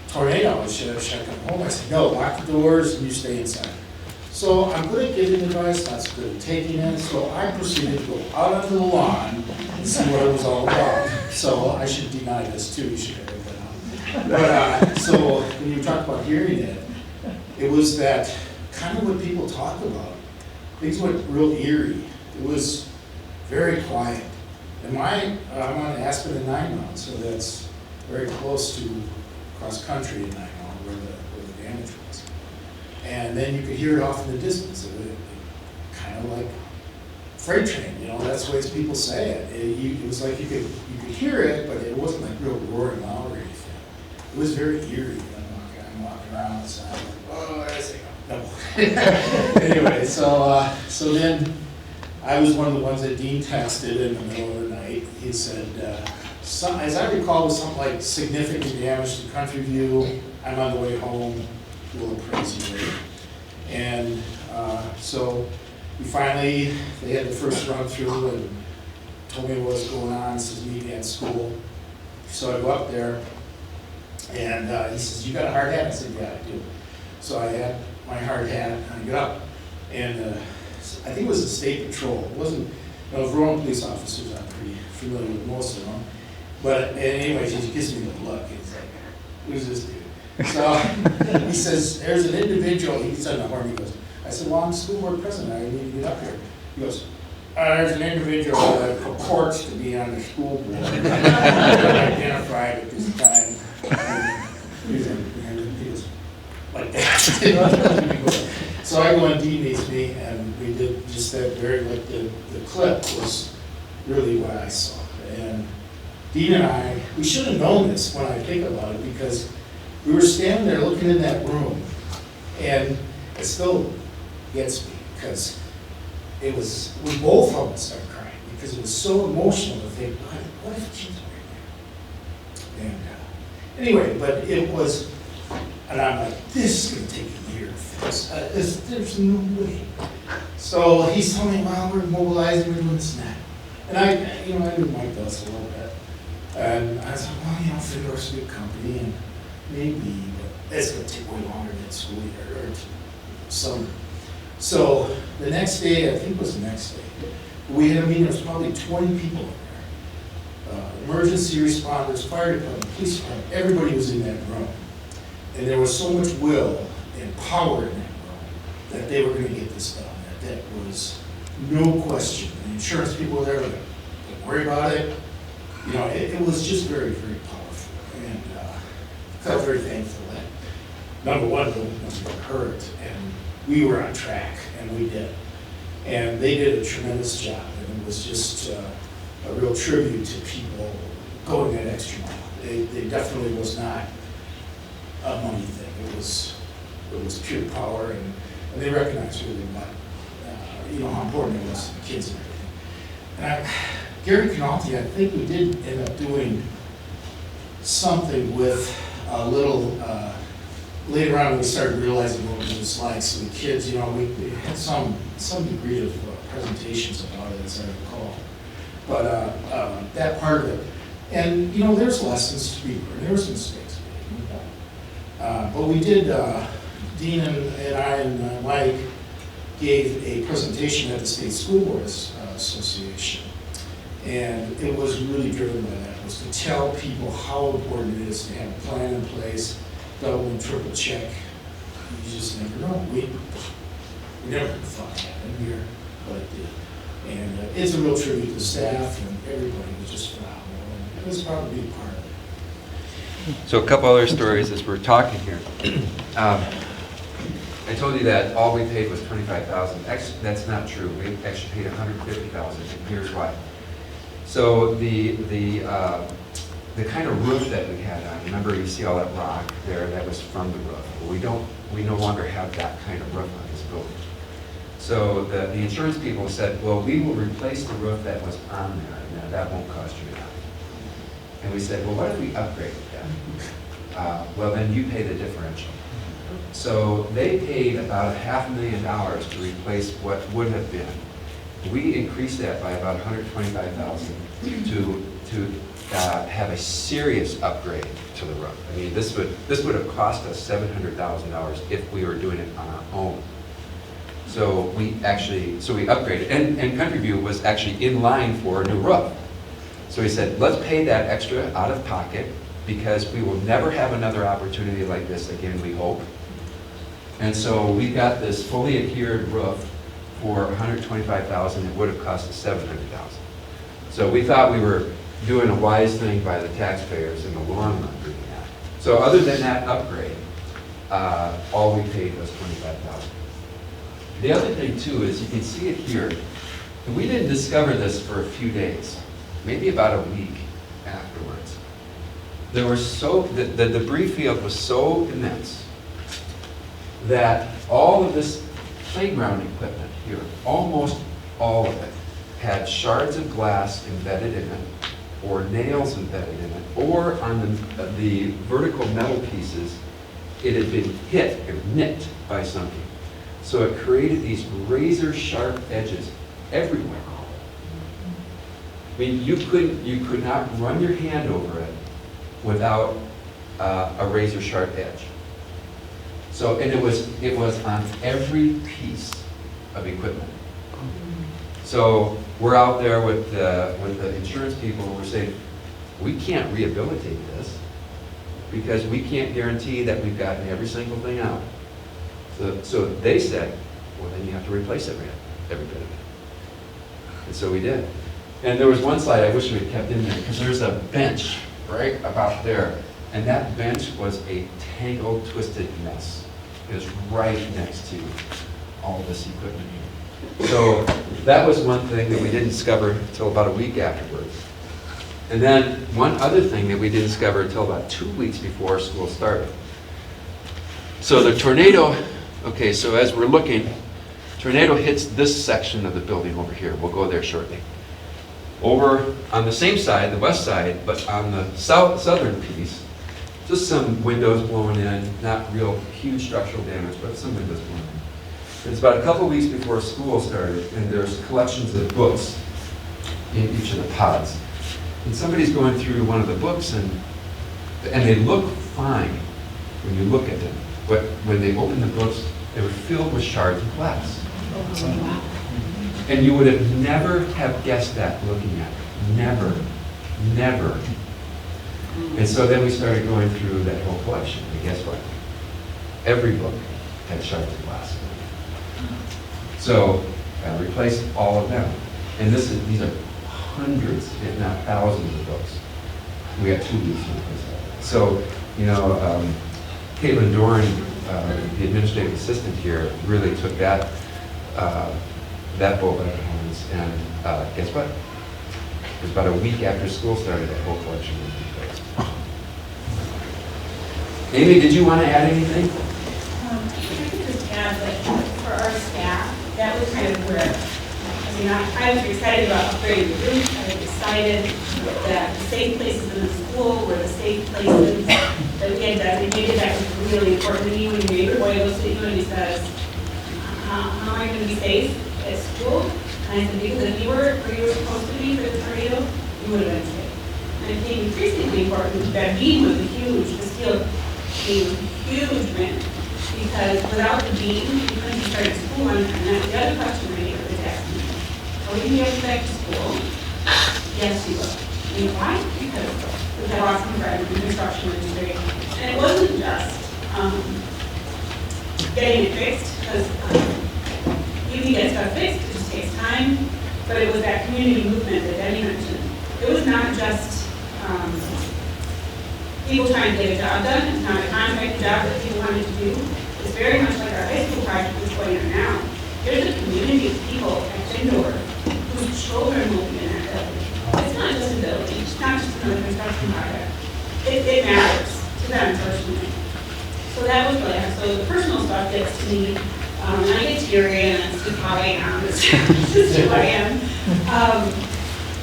tornado, should I come home? I said, no, lock the doors and you stay inside. So I'm good at giving advice, not so good at taking it. So I proceeded to go out onto the lawn and see what it was all about. So I should deny this too. You should edit that out. But so when you talk about hearing it, it was that kind of what people talk about. Things went real eerie. It was very quiet. And I'm on Aspen and Nine Mountain, so that's very close to cross country in Nine Mountain where the damage was. And then you could hear it off in the distance. It was kind of like freight train, you know, that's the way people say it. It was like you could hear it, but it wasn't like real roaring loud or anything. It was very eerie. I'm walking around the side, like, oh, there's it. No. Anyway, so then I was one of the ones that Dean texted in the middle of the night. He said, as I recall, it was something like significant damage to Country View. I'm on the way home, a little crazy rate. And so we finally, they had the first run through and told me what was going on. Says, meet me at school. So I go up there, and he says, you got a hard hat? I said, yeah, I do. So I had my hard hat, and I get up, and I think it was the state patrol. It wasn't, you know, Verona police officers, I'm pretty familiar with most of them. But anyway, he gives me the look. He's like, who's this dude? So he says, there's an individual, he gets on the horn, he goes, I said, well, I'm the school board president, I need to get up here. He goes, there's an individual that purports to be on the school board, identified at this time. And he goes, like that. So I go and Dean meets me, and we did just that very, like the clip was really what I saw. And Dean and I, we should have known this when I think about it, because we were standing there looking in that room, and it still gets me, because it was, we both of us started crying, because it was so emotional to think, what if kids were in there? And anyway, but it was, and I'm like, this is going to take a year to fix. There's no way. So he's telling me, well, we're mobilizing, we're doing this and that. And I knew Mike does a little bit. And I was like, well, Findorff's a good company, and maybe, but it's going to take way longer than school year or summer. So the next day, I think it was the next day, we had a meeting. There was probably 20 people in there. Emergency responders, fire department, police department, everybody was in that room. And there was so much will and power in that room that they were going to get this done. That was no question. The insurance people were there, like, don't worry about it. You know, it was just very, very powerful. And felt very thankful that, number one, no one got hurt. And we were on track, and we did. And they did a tremendous job. And it was just a real tribute to people going that extra mile. They definitely was not a money thing. It was pure power, and they recognized really what, how important it was to the kids and everything. And Gary Canalti, I think we did end up doing something with a little, later on we started realizing what it was like. So the kids, we had some degree of presentations about it, as I recall. But that part of it, and there's lessons to be learned. There was mistakes made. But we did, Dean and I and Mike gave a presentation at the State School Boards Association. And it was really driven by that. It was to tell people how important it is to have a plan in place, double and triple check. You just never know. We never thought that in here, but it did. And it's a real tribute to the staff, and everybody was just phenomenal. And it was proud to be a part of it. So a couple other stories as we're talking here. I told you that all we paid was $25,000. That's not true. We actually paid $150,000, and here's why. So the kind of roof that we had on, remember you see all that rock there, that was from the roof. Well, we no longer have that kind of roof on this building. So the insurance people said, well, we will replace the roof that was on there, and that won't cost you enough. And we said, well, what if we upgrade that? Well, then you pay the differential. So they paid about $500,000 to replace what would have been. We increased that by about $125,000 to have a serious upgrade to the roof. I mean, this would have cost us $700,000 if we were doing it on our own. So we upgraded, and Country View was actually in line for a new roof. So he said, let's pay that extra out of pocket, because we will never have another opportunity like this again, we hope. And so we got this fully adhered roof for $125,000, it would have cost us $700,000. So we thought we were doing a wise thing by the taxpayers in the long run doing that. So other than that upgrade, all we paid was $25,000. The other thing too is you can see it here. And we didn't discover this for a few days, maybe about a week afterwards. There were the debris field was so immense that all of this playground equipment here, almost all of it, had shards of glass embedded in it, or nails embedded in it, or on the vertical metal pieces, it had been hit or nicked by something. So it created these razor sharp edges everywhere. I mean, you could not run your hand over it without a razor sharp edge. So, and it was on every piece of equipment. So we're out there with the insurance people, and we're saying, we can't rehabilitate this because we can't guarantee that we've gotten every single thing out. So they said, well, then you have to replace every bit of it. And so we did. And there was one slide I wish we had kept in there, because there's a bench right about there. And that bench was a tangled, twisted mess. It was right next to all this equipment here. So that was one thing that we didn't discover until about a week afterwards. And then one other thing that we didn't discover until about 2 weeks before school started. So the tornado, okay, so as we're looking, tornado hits this section of the building over here. We'll go there shortly. Over on the same side, the west side, but on the southern piece, just some windows blowing in, not real huge structural damage, but some windows blowing in. It's about a couple weeks before school started, and there's collections of books in each of the pods. And somebody's going through one of the books, and they look fine when you look at them. But when they opened the books, they were filled with shards of glass. And you would have never have guessed that looking at it. Never. Never. And so then we started going through that whole collection. And guess what? Every book had shards of glass. So I replaced all of them. And these are hundreds, if not thousands of books. We got 2 weeks to replace that. So, you know, Caitlin Dorn, the administrative assistant here, really took that bull by the horns, and guess what? It was about a week after school started, that whole collection was replaced. Amy, did you want to add anything? I could just add that for our staff, that was kind of where, I was excited about upgrading the roof. I was excited that the safe places in the school were the safe places that we had designated. That was really important to me. When your boy goes to you and he says, how am I going to be safe at school? And I said, because if you were where you were supposed to be for the tornado, you would have been safe. And it became increasingly important that beam was the steel beam was a huge win. Because without the beam, you couldn't be starting school on time. That's the other question I hear is asking me. Will you be able to go back to school? Yes, you will. And why? Because we have awesome friends in the construction industry. And it wasn't just getting it fixed, because you can get stuff fixed, it just takes time. But it was that community movement that Debbie mentioned. It was not just people trying to get a job done. It's not a contracted job that people wanted to do. It's very much like our high school project is going on now. There's a community of people at Findorff whose children will be in that building. It's not just a building. It's not just another construction project. It matters to them personally. So that was really, so the personal stuff gets to me. And I get teary, and that's just how I am. It's just who I am.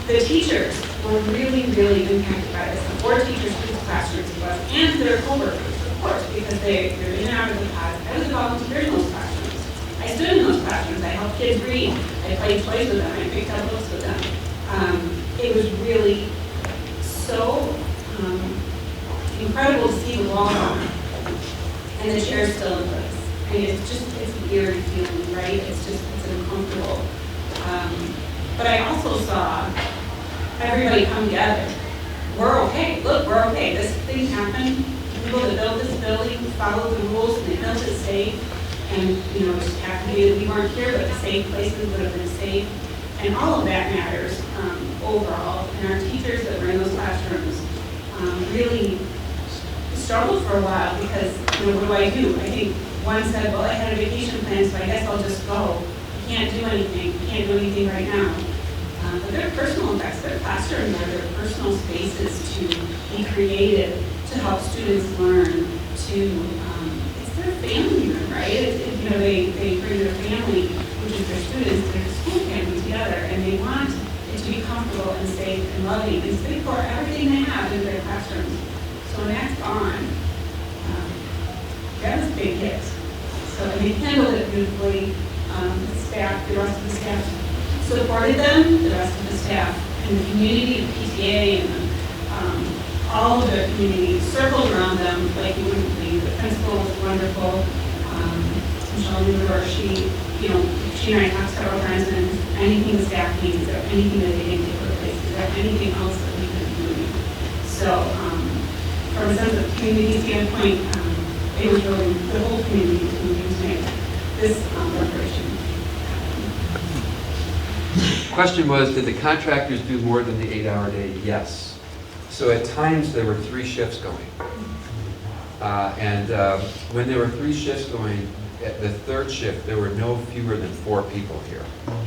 The teachers were really, really impacted by this. The 4 teachers whose classrooms it was, and their co-workers, of course, because they're in and out of the pod. I was a volunteer in those classrooms. I stood in those classrooms. I helped kids read. I played toys with them. I picked up books with them. It was really so incredible to see the wall gone and the chairs still in place. I mean, it's an eerie feeling, right? It's uncomfortable. But I also saw everybody come together. We're okay. Look, we're okay. This thing happened. People that built this building followed the rules and they built it safe. And, you know, just maybe we weren't here, but the safe places would have been safe. And all of that matters overall. And our teachers that were in those classrooms really struggled for a while because, you know, what do? I think one said, well, I had a vacation plan, so I guess I'll just go. I can't do anything. I can't do anything right now. But there are personal effects. Their classrooms are their personal spaces to be creative, to help students learn, to, it's their family room, right? You know, they bring their family, which is their students, their school family together, and they want it to be comfortable and safe and loving, and so they pour everything they have into their classrooms. So when that's gone, that was a big hit. So and they handled it beautifully. The staff, the rest of the staff supported them, the rest of the staff, and the community, the PTA, and all of the community circled around them like you wouldn't believe. The principal was wonderful. Michelle Newberg, she and I talked several times, and anything the staff needs, is there anything that they didn't take for place, is there anything else that we could be doing? So, from a sense of community standpoint, it was really the whole community who used this preparation. Question was, did the contractors do more than the 8-hour day? Yes. So at times there were 3 shifts going. When there were 3 shifts going, at the 3rd shift, there were no fewer than 4 people here,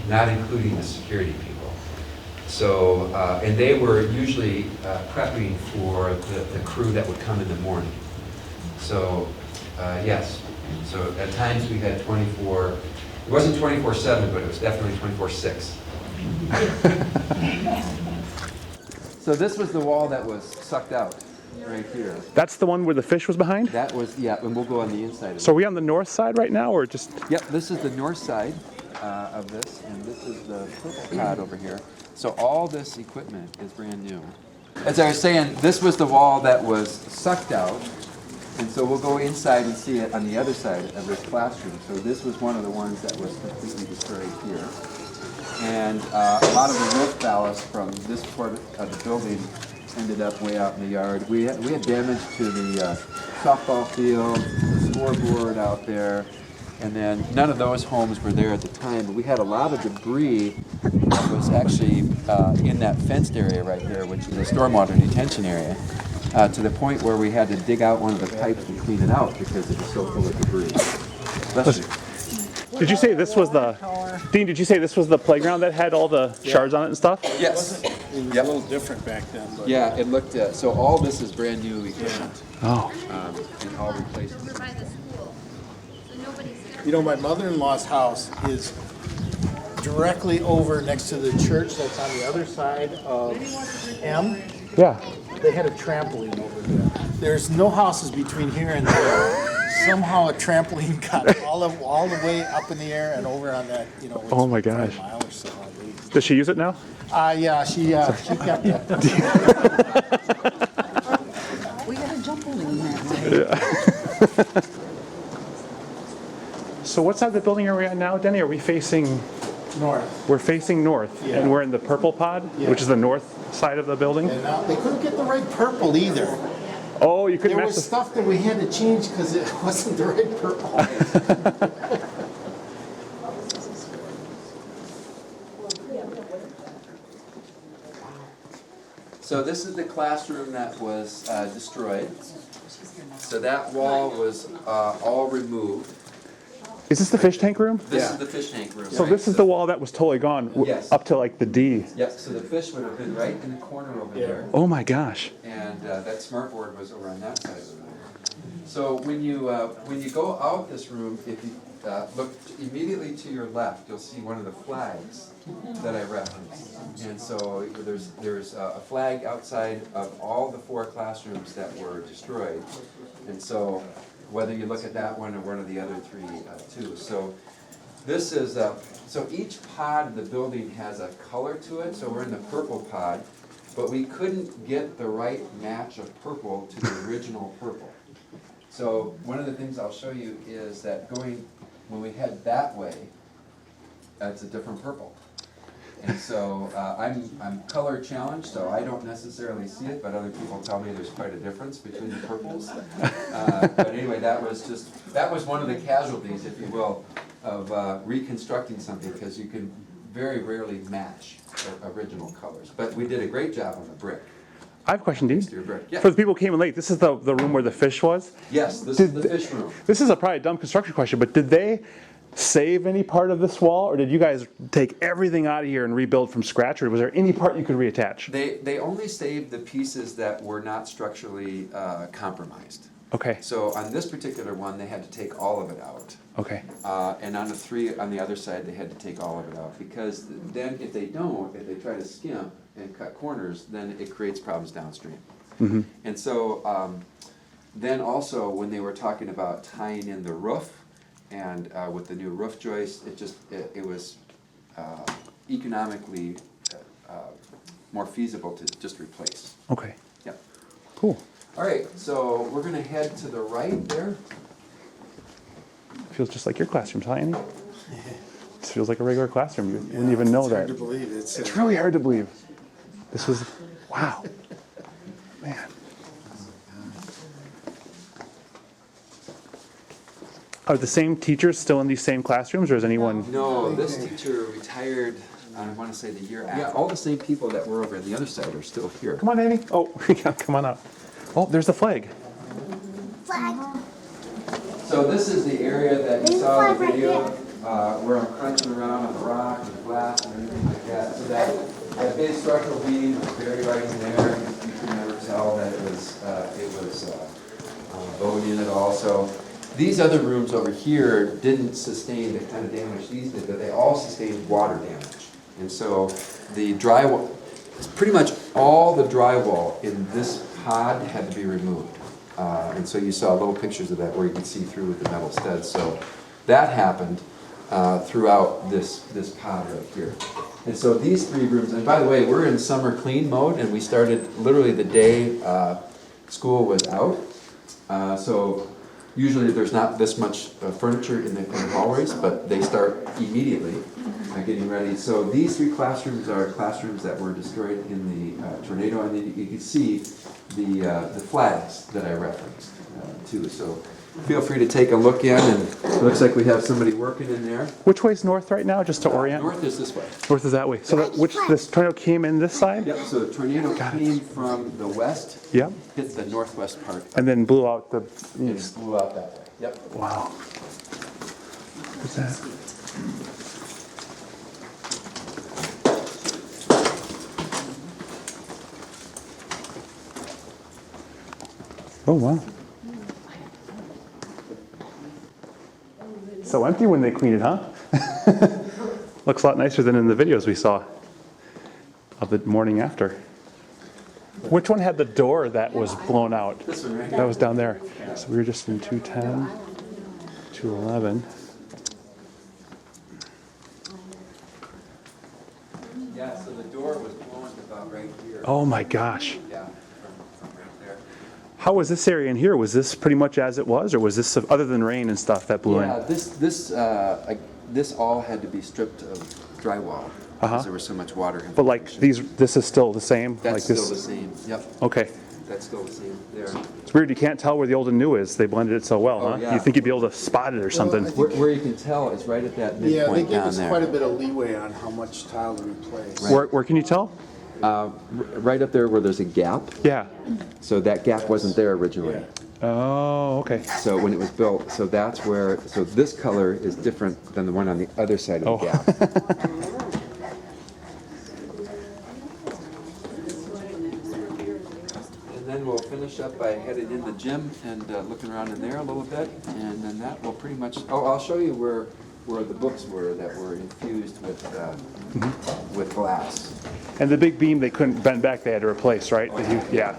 not including the security people. So, and they were usually prepping for the crew that would come in the morning. So, yes. So at times we had 24, it wasn't 24/7, but it was definitely 24/6. So this was the wall that was sucked out, right here. That's the one where the fish was behind? That was, yeah, and we'll go on the inside of it. So are we on the north side right now, or just? Yep, this is the north side of this, and this is the purple cod over here. So all this equipment is brand new. As I was saying, this was the wall that was sucked out, and so we'll go inside and see it on the other side of this classroom. So this was one of the ones that was completely destroyed here. And a lot of the roof ballast from this part of the building ended up way out in the yard. We had damage to the softball field, the scoreboard out there, and then none of those homes were there at the time, but we had a lot of debris that was actually in that fenced area right there, which is a stormwater detention area, to the point where we had to dig out one of the pipes and clean it out because it was so full of debris. Bless you. Did you say this was the, Dean, did you say this was the playground that had all the shards on it and stuff? Yes. It was a little different back then. But Yeah, it looked, so all this is brand new equipment, Oh. and all replaced. We're by the school, so nobody's there. you know, my mother-in-law's house is directly over next to the church that's on the other side of M. Yeah. They had a trampoline over there. There's no houses between here and there. Somehow a trampoline got all the way up in the air and over on that, you know. Oh my it's probably gosh. a mile or so at least. Does she use it now? Yeah, she kept that. We got a trampoline that day. So what side of the building are we at now, Denny? Are we facing, North. we're facing north, Yeah. and we're in the purple pod, Yeah. which is the north side of the building? And they couldn't get the right purple either. Oh, you couldn't There match was the... stuff that we had to change because it wasn't the right purple. So this is the classroom that was destroyed. So that wall was all removed. Is this the fish tank room? This is the fish tank room. So this is the wall that was totally gone, Yes. up to like the D. Yep, so the fish would have been right in the corner over there. Oh my gosh. And that smartboard was over on that side of the room. So when you go out this room, if you look immediately to your left, you'll see one of the flags that I referenced. And so there's a flag outside of all the 4 classrooms that were destroyed. And so whether you look at that one or one of the other 3 too. So this is so each pod of the building has a color to it. So we're in the purple pod, but we couldn't get the right match of purple to the original purple. So one of the things I'll show you is that when we head that way, it's a different purple. And so I'm color challenged, so I don't necessarily see it, but other people tell me there's quite a difference between the purples. But anyway, that was one of the casualties, if you will, of reconstructing something, because you can very rarely match the original colors. But we did a great job on the brick. I have a question, Dean. Exterior brick. Yeah. For the people who came in late, this is the room where the fish was? Yes, this is the fish room. This is probably a dumb construction question, but did they save any part of this wall, or did you guys take everything out of here and rebuild from scratch, or was there any part you could reattach? They only saved the pieces that were not structurally compromised. Okay, So on this particular one, they had to take all of it out. okay. And on the three on the other side, they had to take all of it out, because then if they try to skimp and cut corners, then it creates problems downstream. Mm-hmm. And so then also, when they were talking about tying in the roof, and with the new roof joist, it was economically more feasible to just replace. Okay, Yep. cool. All right, so we're gonna head to the right there. Feels just like your classroom, huh, Andy? This feels like a regular classroom. You wouldn't even know It's that. hard to believe. It's really hard to believe. This was, wow. Man. Are the same teachers still in these same classrooms, or is anyone? No, this teacher retired, I want to say the year after. Yeah, all the same people that were over on the other side are still here. Come on, Andy. Oh, yeah, come on up. Oh, there's the flag. So this is the area that you saw in the video, where I'm crunching around on the rock and the glass and everything like that. So that big structural beam was buried right in there. You could never tell that it was bowed in at all. So these other rooms over here didn't sustain the kind of damage these did, but they all sustained water damage. And so the drywall, pretty much all the drywall in this pod had to be removed. And so you saw little pictures of that where you could see through with the metal studs. So that happened throughout this pod right here. And so these three rooms, and by the way, we're in summer clean mode, and we started literally the day school was out. So usually there's not this much furniture in the hallways, but they start immediately getting ready. So these three classrooms are classrooms that were destroyed in the tornado, and then you can see the flags that I referenced too. So feel free to take a look in, and it looks like we have somebody working in there. Which way's north right now, just to orient? North is this way. North is that way. So this tornado came in this side? Yep, so the tornado came from the west, Yep. hit the northwest part, And then blew out the and east. blew out that way. Yep. Wow. What's that? Oh, wow. So empty when they clean it, huh? Looks a lot nicer than in the videos we saw of the morning after. Which one had the door that was blown out? This one right That here. was down there. So we were just in 210, 211. Yeah, so the door was blown about right here. Oh my gosh. Yeah, from right there. How was this area in here? Was this pretty much as it was, or was this other than rain and stuff that blew Yeah, in? this all had to be stripped of drywall because there was so much water. But like this is still the same? That's like still this? the same. Yep, Okay. that's still the same there. It's weird, you can't tell where the old and new is. They blended it so well, Oh, huh? yeah. You think you'd be able to spot it or something. Where you can tell is right at that Yeah, they midpoint gave down us quite a there. bit of leeway on how much tile to replace. Where can you tell? Right up there where there's a gap. Yeah. So that gap wasn't there originally. Oh, okay. So when it was built, so that's where, so this color is different than the one on the other side of the Oh. gap. And then we'll finish up by heading in the gym and looking around in there a little bit, and then that will pretty much, I'll show you where the books were that were infused with glass. And the big beam they couldn't bend back, they had to replace, right? Yeah.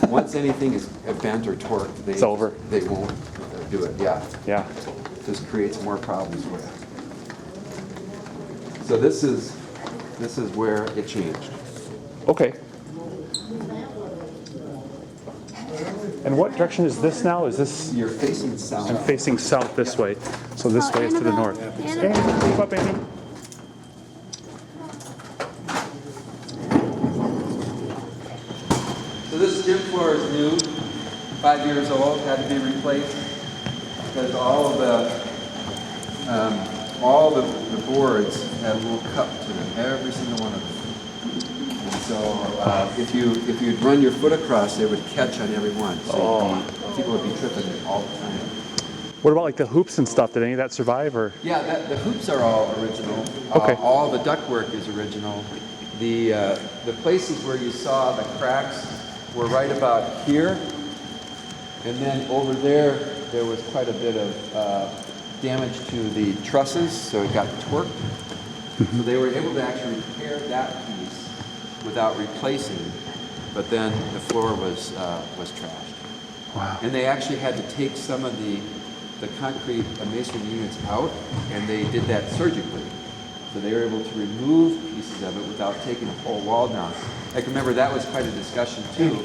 Once anything is bent or torqued, It's over. They won't do it, yeah. Yeah. Just creates more problems with it. So this is where it changed. Okay. And what direction is this now? Is this, You're facing south. I'm facing south this way, so this way is to the north. Andy, keep up, Andy. So this gym floor is new, 5 years old, had to be replaced because all the boards had a little cup to them, every single one of them. And so if you'd run your foot across, they would catch on every one. So people would be tripping all the time. What about like the hoops and stuff? Did any of that survive, or? Yeah, the hoops are all original. Okay. All the ductwork is original. The places where you saw the cracks were right about here, and then over there was quite a bit of damage to the trusses, so it got torqued. So they were able to actually repair that piece without replacing, but then the floor was trashed. Wow. And they actually had to take some of the concrete masonry units out, and they did that surgically. So they were able to remove pieces of it without taking a whole wall down. I can remember that was quite a discussion too,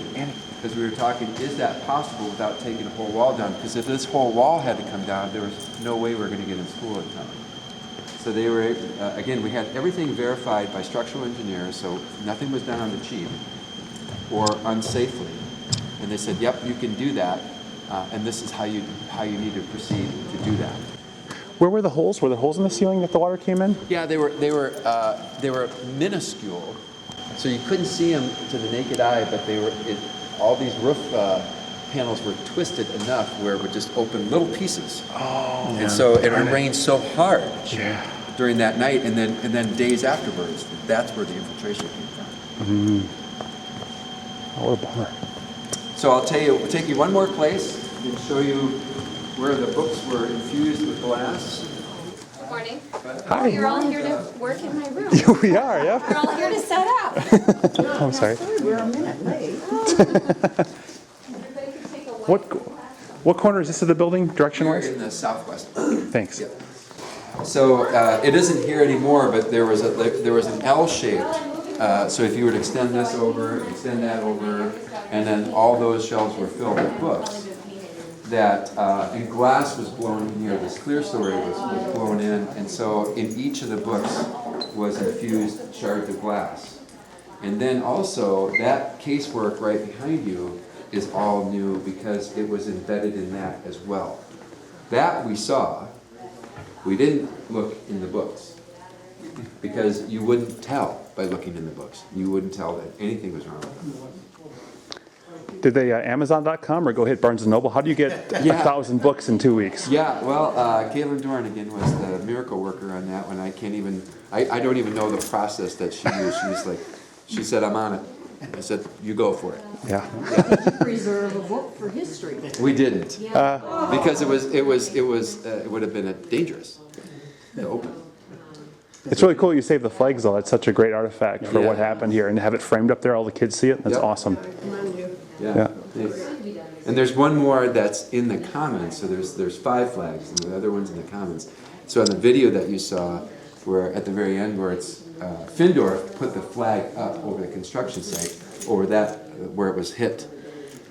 because we were talking, is that possible without taking a whole wall down? Because if this whole wall had to come down, there was no way we were going to get in school in time. So they were, again, we had everything verified by structural engineers, so nothing was done on the cheap or unsafely. And they said, yep, you can do that, and this is how you need to proceed to do that. Where were the holes? Were there holes in the ceiling that the water came in? Yeah, they were minuscule, so you couldn't see them to the naked eye, but all these roof panels were twisted enough where it would just open little pieces. Oh. And so it rained so hard during that night, and then days afterwards, that's where the infiltration came from. Oh, what a bummer. So we'll take you one more place and show you where the books were infused with glass. Good morning. Hi. You're all here to work in my room. We are, yeah. We're all here to set up. Oh, I'm sorry. We're a minute late. Everybody can take a What corner is this of the building, We're direction-wise? in the southwest. Thanks. Yep. So it isn't here anymore, but there was an L shape. So if you would extend this over, extend that over, and then all those shelves were filled with books. And glass was blown in here. This clear story was blown in, and so in each of the books was infused shards of glass. And then also that casework right behind you is all new because it was embedded in that as well. That we saw. We didn't look in the books because you wouldn't tell by looking in the books. You wouldn't tell that anything was wrong with them. Did they Amazon.com or go hit Barnes & Noble? How do you get 1,000 books in 2 weeks? Yeah, well, Caitlin Dorn again was the miracle worker on that one. I don't even know the process that she used. She said, I'm on it. I said, you go for it. Yeah. Preserve a book for history. We didn't because it would have been dangerous to open. It's really cool you saved the flags, though. That's such a great artifact for what Yeah. happened here, and to have it framed up there, all the kids see it. That's Yep. awesome. Yeah. And there's one more that's in the Commons. So there's 5 flags, and the other one's in the Commons. So on the video that you saw, where at the very end, where it's Findorff put the flag up over the construction site, over that where it was hit,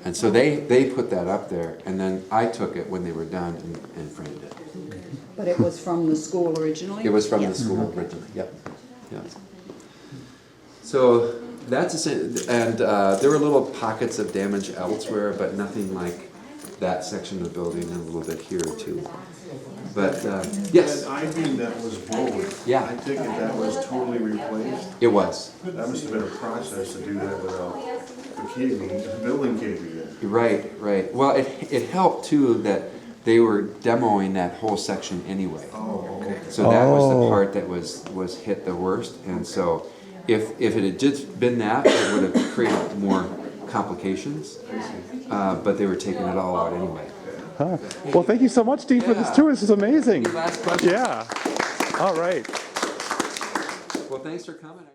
and so they put that up there, and then I took it when they were done and framed it. But it was from the school originally? It was from the school originally. Yep. So that's and there were little pockets of damage elsewhere, but nothing like that section of the building, and a little bit here too. But yes. That I-beam that was blown. Yeah. I take it that was totally replaced. It was. That must have been a process to do that without the building caving in. Right. Well, it helped too that they were demoing that whole section anyway. Oh, okay. So that was the part that was hit the worst, and so if it had just been that, it would have created more complications. But they were taking it all out anyway. Huh. Well, thank you so much, Dean, for this tour. This is amazing. Any last questions? Yeah. All right. Well, thanks for coming.